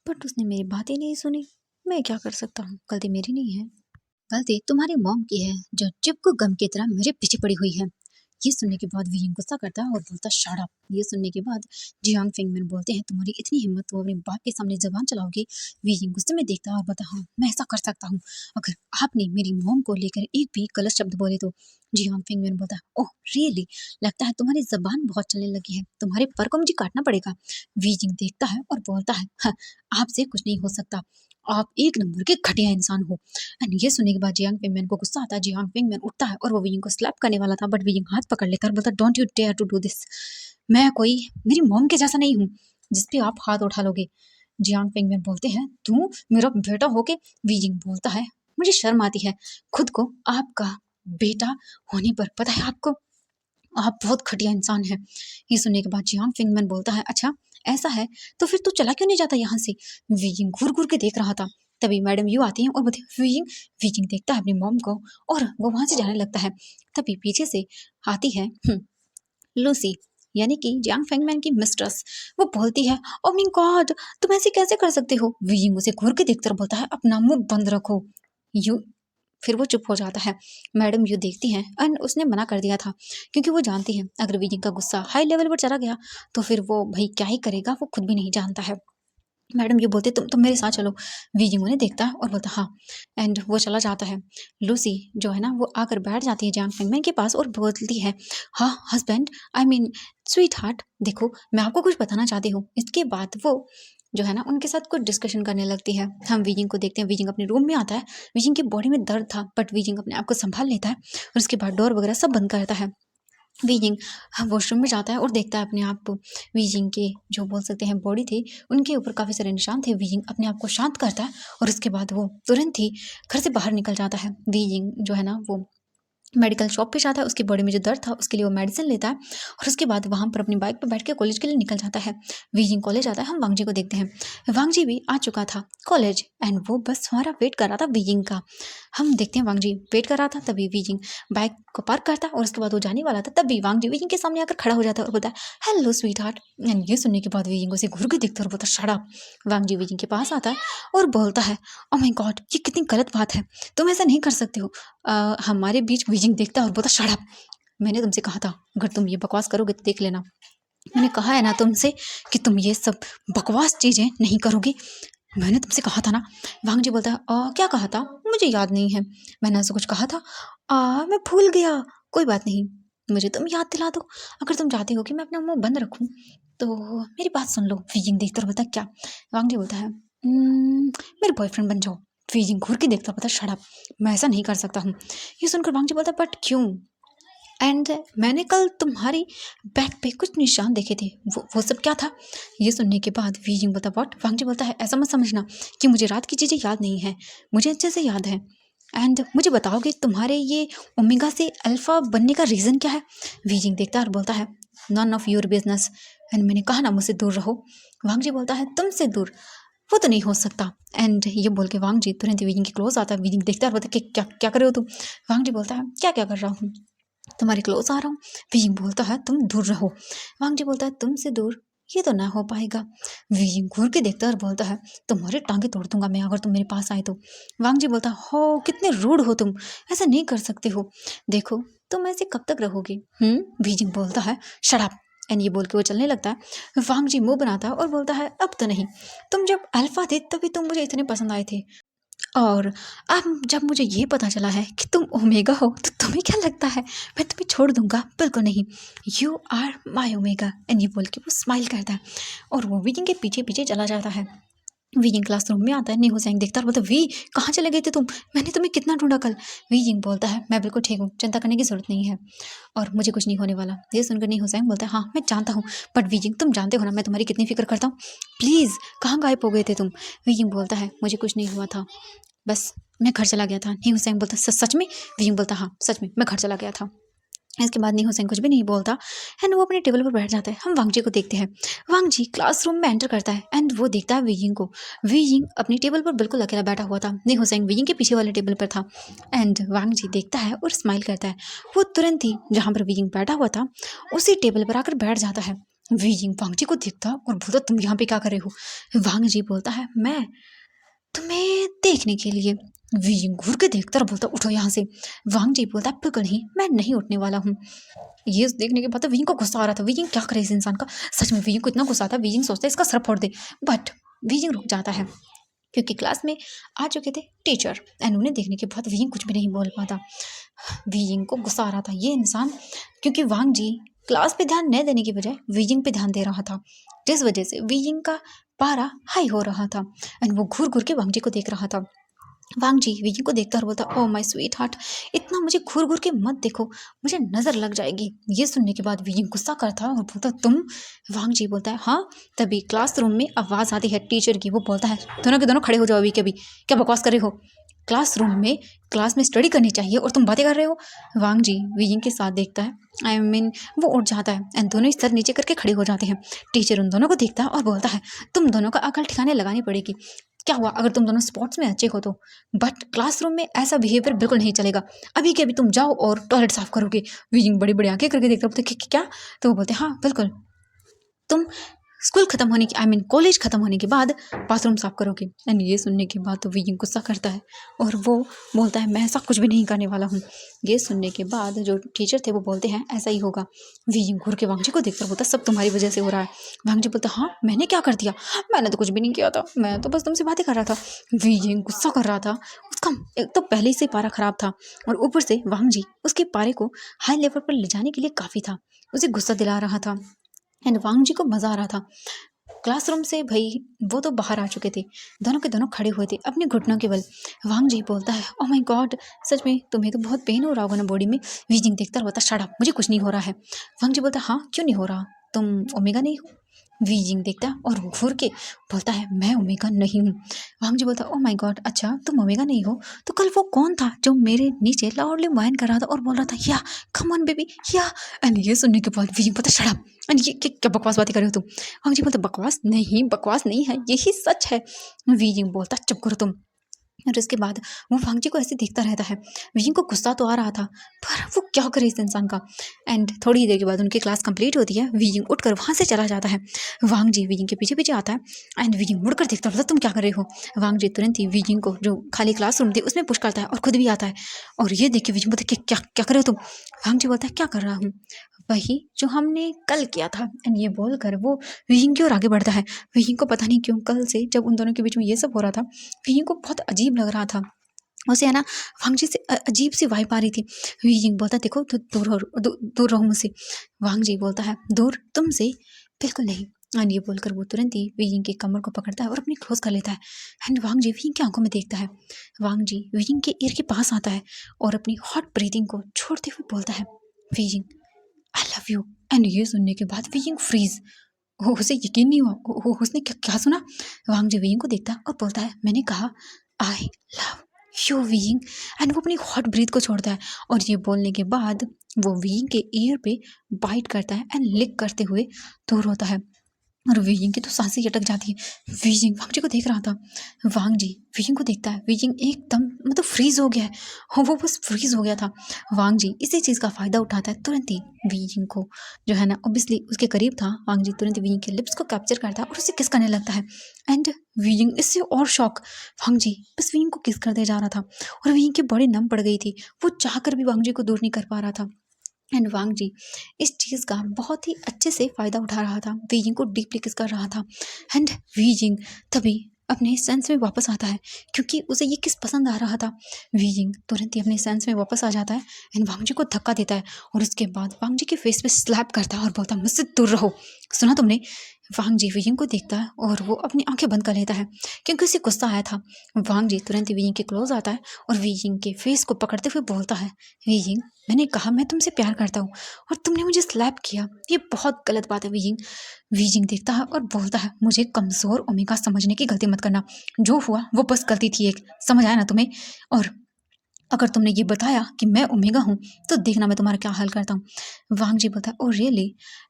बट उसने मेरी बात ही नहीं सुनी। मैं क्या कर सकता हूँ, गलती मेरी नहीं है। गलती तुम्हारी मॉम की है जो चिपकू गम की तरह मेरे पीछे पड़ी हुई है। ये सुनने के बाद वियिंग गुस्सा करता है और बोलता शट अप। ये सुनने के बाद जियांग फेंगमैन बोलते हैं तुम्हारी इतनी हिम्मत तो अपने बाप के सामने जबान चलाओगे। वियिंग गुस्से में देखता है और बोलता हाँ मैं ऐसा कर सकता हूँ, अगर आपने मेरी मॉम को लेकर एक भी गलत शब्द बोले तो। जियांग फेंगमैन बोलता है ओह रियली, लगता है तुम्हारी जबान बहुत चलने लगी है, तुम्हारे पर को मुझे काटना पड़ेगा। वियिंग देखता है और बोलता है हाँ, आपसे कुछ नहीं हो सकता, आप एक नंबर के घटिया इंसान हो। एंड ये सुनने के बाद जियांग फेंगमैन को गुस्सा आता है। जियांग फेंगमैन उठता है और वो वियिंग को स्लैप करने वाला था, बट वियिंग हाथ पकड़ लेता है और बोलता don't you dare to do this, मैं कोई मेरी मॉम के जैसा नहीं हूँ जिसपे आप हाथ उठा लोगे। जियांग फेंगमैन बोलते हैं तू मेरा बेटा होके। वियिंग बोलता है मुझे शर्म आती है खुद को आपका बेटा होने पर, पता है आपको आप बहुत घटिया इंसान है। ये सुनने के बाद जियांग फेंगमैन बोलता है अच्छा ऐसा है तो फिर तू चला क्यों नहीं जाता यहाँ से। वियिंग घूर घूर के देख रहा था। तभी मैडम यू आती हैं और बोलती वियिंग। वियिंग देखता है अपनी मॉम को और वो वहां से जाने लगता है। तभी पीछे से आती है लूसी, यानी कि जियांग फेंगमैन की मिस्ट्रेस। वो बोलती है ओ माय गॉड, तुम ऐसे कैसे कर सकते हो। वियिंग उसे घूर के देखकर बोलता है अपना मुंह बंद रखो। यू फिर वो चुप हो जाता है। मैडम यू देखती हैं एंड उसने मना कर दिया था क्योंकि वो जानती है अगर विजय का गुस्सा हाई लेवल पर चला गया तो फिर वो भाई क्या ही करेगा, वो खुद भी नहीं जानता है। मैडम ये बोलते तुम मेरे साथ चलो। विजिंग उन्हें देखता है और बोलता हाँ, एंड वो चला जाता है। लूसी जो है ना वो आकर बैठ जाती है जियांग फेंगमैन के पास और बोलती है हाँ husband, I mean sweet heart, देखो मैं आपको कुछ बताना चाहती हूँ। इसके बाद वो जो है ना उनके साथ कुछ डिस्कशन करने लगती है। हम विजिंग को देखते हैं, विजिंग अपने रूम में आता है। विजिंग की बॉडी में दर्द था बट विजिंग अपने आप को संभाल लेता है और उसके बाद डोर वगैरह सब बंद करता है। वीजिंग वॉशरूम में जाता है और देखता है अपने आप को। वीजिंग के जो बोल सकते हैं बॉडी थी उनके ऊपर काफ़ी सारे निशान थे। वीजिंग अपने आप को शांत करता है और उसके बाद वो तुरंत ही घर से बाहर निकल जाता है। वीजिंग जो है ना वो मेडिकल शॉप पे जाता है, उसकी बॉडी में जो दर्द था उसके लिए वो मेडिसिन लेता है और उसके बाद वहाँ पर अपनी बाइक पर बैठ के कॉलेज के लिए निकल जाता है। वीजिंग कॉलेज आता है। हम वांगजी को देखते हैं। वांगजी भी आ चुका था कॉलेज एंड वो बस हमारा वेट कर रहा था वीजिंग का। हम देखते हैं वांगजी वेट कर रहा था। तभी वीजिंग बाइक को पार्क करता है और उसके बाद वो जाने वाला था। तभी वांगजी वीजिंग के सामने आकर खड़ा हो जाता है और बोलता है हेलो स्वीट हार्ट। एंड ये सुनने के बाद वीजिंग उसे घूर के देखता है और बोलता शट अप। वांगजी वीजिंग के पास आता है और बोलता है ओह माय गॉड, ये कितनी गलत बात है, तुम ऐसा नहीं कर सकते हो। हमारे बीच वीजिंग देखता है और बोलता शट अप, मैंने तुमसे कहा था अगर तुम ये बकवास करोगे तो देख लेना, मैंने कहा है ना तुमसे कि तुम ये सब बकवास चीज़ें नहीं करोगे। मैंने तुमसे कहा था ना। वांग जी बोलता है क्या कहा था, मुझे याद नहीं है। मैंने ऐसा कुछ कहा था, मैं भूल गया। कोई बात नहीं, मुझे तुम याद दिला दो। अगर तुम चाहते हो कि मैं अपना मुंह बंद रखूं तो मेरी बात सुन लो। वीजिंग देखता और बोलता है क्या। वांग जी बोलता है मेरे बॉयफ्रेंड बन जाओ। वीजिंग घूर के देखता बोलता शट अप, मैं ऐसा नहीं कर सकता हूँ। ये सुनकर वांग जी बोलता है बट क्यों। एंड मैंने कल तुम्हारी बैक पे कुछ निशान देखे थे, वो सब क्या था। ये सुनने के बाद वीजिंग बोलता व्हाट। वांग जी बोलता है ऐसा मत समझना कि मुझे रात की चीज़ें याद नहीं है, मुझे अच्छे से याद है। एंड मुझे बताओगे तुम्हारे ये ओमेगा से अल्फा बनने का रीज़न क्या है। वीजिंग देखता है और बोलता है none of your business. And मैंने कहा ना मुझसे दूर रहो। वांग जी बोलता है तुमसे दूर, वो तो नहीं हो सकता। एंड ये बोल के वांग जी तुरंत वीजिंग के क्लोज आता है। वीजिंग देखता है और बोलता है कि क्या क्या कर रहे हो तुम। वांग जी बोलता है क्या क्या कर रहा हूँ, तुम्हारे क्लोज आ रहा हूँ। वीजिंग बोलता है तुम दूर रहो। वांग जी बोलता है तुमसे दूर ये तो ना हो पाएगा। वीजिंग घूर के देखता है और बोलता है तुम्हारी टांगे तोड़ दूंगा मैं अगर तुम मेरे पास आए तो। वांग जी बोलता हो कितने रूड हो तुम, ऐसा नहीं कर सकते हो। देखो तुम ऐसे कब तक रहोगे। वीजिंग बोलता है शट अप। एंड ये बोल के वो चलने लगता है। वांग जी मुंह बनाता है और बोलता है अब तो नहीं, तुम जब अल्फा थे तभी तुम मुझे इतने पसंद आए थे, और अब जब मुझे ये पता चला है कि तुम ओमेगा हो तो तुम्हें क्या लगता है मैं तुम्हें छोड़ दूंगा। बिल्कुल नहीं, you are my omega. And ये बोल के वो स्माइल करता है और वो वीजिंग के पीछे पीछे चला जाता है। वीजिंग क्लासरूम में आता है। नी हुसैन देखता है और बोलता है वी कहाँ चले गए थे तुम, मैंने तुम्हें कितना ढूंढा कल। वीजिंग बोलता है मैं बिल्कुल ठीक हूँ, चिंता करने की जरूरत नहीं है और मुझे कुछ नहीं होने वाला। ये सुनकर नी हुसैन बोलता है हाँ मैं जानता हूँ, बट वीजिंग तुम जानते हो ना मैं तुम्हारी कितनी फिक्र करता हूँ, प्लीज़ कहाँ गायब हो गए थे तुम। वीजिंग बोलता है मुझे कुछ नहीं हुआ था, बस मैं घर चला गया था। नहीं हुसैन बोलता सच में। वीजिंग बोलता हाँ सच में मैं घर चला गया था। इसके बाद नहीं हुसैन कुछ भी नहीं बोलता एंड वो अपने टेबल पर बैठ जाता है। हम वांग जी को देखते हैं। वांग जी क्लासरूम में एंटर करता है एंड वो देखता है वीजिंग को। वीजिंग अपनी टेबल पर बिल्कुल अकेला बैठा हुआ था। नहीं हुसैन वीजिंग के पीछे वाले टेबल पर था एंड वांग जी देखता है और स्माइल करता है। वो तुरंत ही जहाँ पर वीजिंग बैठा हुआ था उसी टेबल पर आकर बैठ जाता है। वीजिंग वांग जी को देखता और बोलता तुम यहाँ पे क्या कर रहे हो। वांग जी बोलता है मैं तुम्हें देखने के लिए। वीजिंग घूर के देखता और बोलता उठो यहाँ से। वांग जी बोलता बिल्कुल नहीं, मैं नहीं उठने वाला हूँ। ये देखने के बाद तो वीजिंग को गुस्सा आ रहा था। वीजिंग क्या करे इस इंसान का, सच में वीजिंग को इतना गुस्सा आता है। वीजिंग सोचता है इसका सर फोड़ दे, बट वीजिंग रुक जाता है क्योंकि क्लास में आ चुके थे टीचर एंड उन्हें देखने के बाद वीजिंग कुछ भी नहीं बोल पाता। वीजिंग को गुस्सा आ रहा था ये इंसान, क्योंकि वांग जी क्लास पे ध्यान न देने की बजाय वीजिंग पे ध्यान दे रहा था, जिस वजह से वीजिंग का पारा हाई हो रहा था एंड वो घूर घूर के वांग जी को देख रहा था। वांग जी वीजिंग को देखता और बोलता ओह माय स्वीट हार्ट, इतना मुझे घूर घूर के मत देखो, मुझे नजर लग जाएगी। ये सुनने के बाद वीजिंग गुस्सा करता और बोलता तुम। वांग जी बोलता है हाँ। तभी क्लासरूम में आवाज आती है टीचर की। वो बोलता है दोनों के दोनों खड़े हो जाओ अभी के अभी, क्या बकवास कर रहे हो। क्लासरूम में क्लास में स्टडी करनी चाहिए और तुम बातें कर रहे हो। वांग जी वीजिंग के साथ देखता है, आई मीन वो उठ जाता है एंड दोनों ही सर नीचे करके खड़े हो जाते हैं। टीचर उन दोनों को देखता है और बोलता है तुम दोनों का अकल ठिकाने लगानी पड़ेगी। क्या हुआ अगर तुम दोनों स्पोर्ट्स में अच्छे हो तो, बट क्लासरूम में ऐसा बिहेवियर बिल्कुल नहीं चलेगा। अभी के अभी तुम जाओ और टॉयलेट साफ करोगे। वीजिंग बड़ी बड़ी आंखें करके देखता बोलते क्या। तो वो बोलते हाँ बिल्कुल, तुम स्कूल खत्म होने की आई मीन कॉलेज खत्म होने के बाद बाथरूम साफ करोगे। एंड ये सुनने के बाद तो वीजिंग गुस्सा करता है और वो बोलता है मैं ऐसा कुछ भी नहीं करने वाला हूँ। ये सुनने के बाद जो टीचर थे वो बोलते हैं ऐसा ही होगा। वीजिंग घूर के वांग जी को देखकर बोलता सब तुम्हारी वजह से हो रहा है। वांग जी बोलता हाँ मैंने क्या कर दिया, मैंने तो कुछ भी नहीं किया था, मैं तो बस तुमसे बातें कर रहा था। वीजिंग गुस्सा कर रहा था। उसका एक तो पहले से पारा खराब था और ऊपर से वांग जी उसके पारे को हाई लेवल पर ले जाने के लिए काफ़ी था, उसे गुस्सा दिला रहा था एंड वांग जी को मजा आ रहा था। क्लासरूम से भाई वो तो बाहर आ चुके थे, दोनों के दोनों खड़े हुए थे अपने घुटनों के बल। वांग जी बोलता है ओह माय गॉड, सच में तुम्हें तो बहुत पेन हो रहा होगा ना बॉडी में। वीजिंग देखता रहता शट अप, मुझे कुछ नहीं हो रहा है। वांग जी बोलता हाँ क्यों नहीं हो रहा, तुम ओमेगा नहीं हो। वीजिंग देखता और घूर के बोलता है मैं ओमेगा नहीं हूँ। वांग जी बोलता ओह माय गॉड अच्छा तुम ओमेगा नहीं हो, तो कल वो कौन था जो मेरे नीचे लाउडली वाइन कर रहा था और बोल रहा था या कम ऑन बेबी या। एंड ये सुनने के बाद वीजिंग बोलता शट अप, एंड ये क्या बकवास बातें कर रहे हो तुम। वांग जी बोलता बकवास नहीं है यही सच है। वीजिंग बोलता चुप करो तुम। और इसके बाद वो वांग जी को ऐसे देखता रहता है। विजिंग को गुस्सा तो आ रहा था पर वो क्या करे इस इंसान का। एंड थोड़ी ही देर के बाद उनकी क्लास कंप्लीट होती है। विजिंग उठकर वहाँ से चला जाता है। वांग जी विजिंग के पीछे पीछे आता है एंड विजिंग मुड़कर देखता है तुम क्या कर रहे हो। वांग जी तुरंत ही विजिंग को जो खाली क्लासरूम थी उसमें पुश करता है और खुद भी आता है और ये देख के विजिंग बोलता है क्या क्या कर रहे हो तुम। वांग जी बोलता है क्या कर रहा हूँ। वही जो हमने कल किया था। एंड ये बोलकर वो वियिंग की ओर आगे बढ़ता है। वियिंग को पता नहीं क्यों कल से जब उन दोनों के बीच में ये सब हो रहा था, वियिंग को बहुत अजीब लग रहा था। उसे है ना वांग जी से अजीब सी वाइब आ रही थी। वियिंग बोलता देखो दूर रहो मुझसे। वांग जी बोलता है दूर तुमसे? बिल्कुल नहीं। एंड ये बोलकर वो तुरंत ही वियिंग की कमर को पकड़ता है और अपनी क्लोज कर लेता है। एंड वांग जी वियिंग की आंखों में देखता है। वांग जी वियिंग के ईयर के पास आता है और अपनी हॉट ब्रीथिंग को छोड़ते हुए बोलता है वियिंग आई लव यू। एंड ये सुनने के बाद वियिंग फ्रीज। उसे यकीन नहीं हुआ। उसने क्या सुना? वांग जी वियिंग को देखता है और बोलता है मैंने कहा आई लव यू वियिंग। एंड वो अपनी हॉट ब्रीथ को छोड़ता है और ये बोलने के बाद वो वियिंग के ईयर पे बाइट करता है एंड लिक करते हुए दूर होता है। और वियिंग की तो सांसें ही अटक जाती है। वियिंग वांग जी को देख रहा था। वांग जी वियिंग को देखता है। वियिंग एकदम मतलब फ्रीज हो गया है। हाँ, वो बस फ्रीज हो गया था। वांग जी इसी चीज़ का फ़ायदा उठाता है। तुरंत ही वियिंग को जो है ना ऑब्वियसली उसके करीब था। वांग जी तुरंत वियिंग के लिप्स को कैप्चर करता है और उसे किस करने लगता है। एंड वियिंग इससे और शॉक। वांग जी बस वियिंग को किस करते जा रहा था और वियिंग की बॉडी नम पड़ गई थी। वो चाहकर भी वांग जी को दूर नहीं कर पा रहा था। एंड वांग जी इस चीज़ का बहुत ही अच्छे से फ़ायदा उठा रहा था। वियिंग को डीपली किस कर रहा था। एंड वियिंग तभी अपने सेंस में वापस आता है क्योंकि उसे ये किस पसंद आ रहा था। वियिंग तुरंत ही अपने सेंस में वापस आ जाता है एंड वांग जी को धक्का देता है और उसके बाद वांग जी के फेस पे स्लैप करता है और बोलता है मुझसे दूर रहो। सुना तुमने? वांग जी वियिंग को देखता है और वो अपनी आंखें बंद कर लेता है क्योंकि उसे गुस्सा आया था। वांग जी तुरंत ही वियिंग के क्लोज आता है और वियिंग के फेस को पकड़ते हुए बोलता है वियिंग मैंने कहा मैं तुमसे प्यार करता हूँ और तुमने मुझे स्लैप किया, ये बहुत गलत बात है वियिंग। वियिंग देखता है और बोलता है मुझे कमज़ोर ओमेगा समझने की गलती मत करना। जो हुआ वो बस गलती थी एक, समझ आया ना तुम्हें? और अगर तुमने ये बताया कि मैं ओमेगा हूँ तो देखना मैं तुम्हारा क्या हाल करता हूँ। वांग जी बोलता है ओ रियली?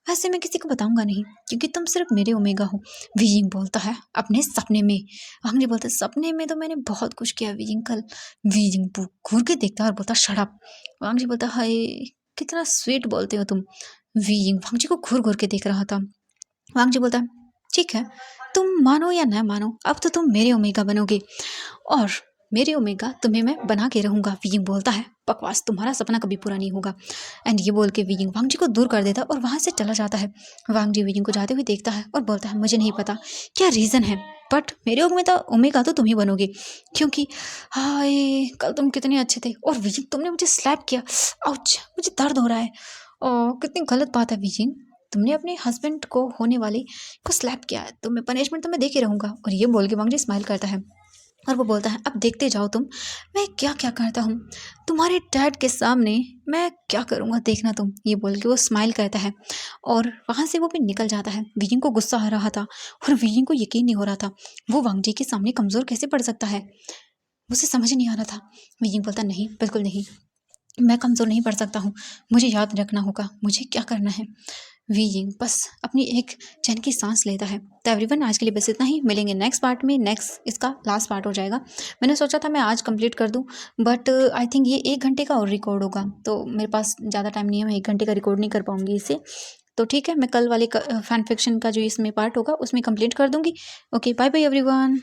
वैसे मैं किसी को बताऊंगा नहीं क्योंकि तुम सिर्फ मेरे ओमेगा हो। वियिंग बोलता है अपने सपने में। वांग जी बोलता है सपने में तो मैंने बहुत कुछ किया वियिंग कल। वियिंग घूर के देखता है और बोलता शट अप। वांग जी बोलता है हाय कितना स्वीट बोलते हो तुम। वियिंग वांग जी को घूर घूर के देख रहा था। वांग जी बोलता है ठीक है तुम मानो या ना मानो अब तो तुम मेरे ओमेगा बनोगे और मेरे ओमेगा तुम्हें मैं बना के रहूंगा। वियिंग बोलता है बकवास, तुम्हारा सपना कभी पूरा नहीं होगा। एंड ये बोल के वियिंग वांग जी को दूर कर देता है और वहां से चला जाता है। वांग जी वियिंग को जाते हुए देखता है और बोलता है मुझे नहीं पता क्या रीज़न है बट मेरे ओमेगा तो तुम ही बनोगे क्योंकि हाय कल तुम कितने अच्छे थे और वियिंग तुमने मुझे स्लैप किया। आउच मुझे दर्द हो रहा है। और कितनी गलत बात है वियिंग, तुमने अपने हस्बैंड को होने वाले को स्लैप किया है तो मैं पनिशमेंट तो मैं दे के रहूंगा। और ये बोल के वांग जी स्माइल करता है और वो बोलता है अब देखते जाओ तुम मैं क्या क्या करता हूँ तुम्हारे डैड के सामने, मैं क्या करूँगा देखना तुम। ये बोल के वो स्माइल करता है और वहाँ से वो भी निकल जाता है। वियिंग को गुस्सा आ रहा था और वियिंग को यकीन नहीं हो रहा था वो वांग जी के सामने कमज़ोर कैसे पड़ सकता है। उसे समझ नहीं आ रहा था। वियिंग बोलता नहीं बिल्कुल नहीं, मैं कमज़ोर नहीं पड़ सकता हूँ, मुझे याद रखना होगा मुझे क्या करना है। वियिंग बस अपनी एक चैन की सांस लेता है। तो एवरीवन आज के लिए बस इतना ही, मिलेंगे नेक्स्ट पार्ट में। नेक्स्ट इसका लास्ट पार्ट हो जाएगा। मैंने सोचा था मैं आज कंप्लीट कर दूं बट आई थिंक ये 1 घंटे का और रिकॉर्ड होगा तो मेरे पास ज़्यादा टाइम नहीं है, मैं 1 घंटे का रिकॉर्ड नहीं कर पाऊंगी इसे। तो ठीक है मैं कल वाले फैन फिक्शन का जो इसमें पार्ट होगा उसमें कंप्लीट कर दूंगी। Okay bye bye everyone.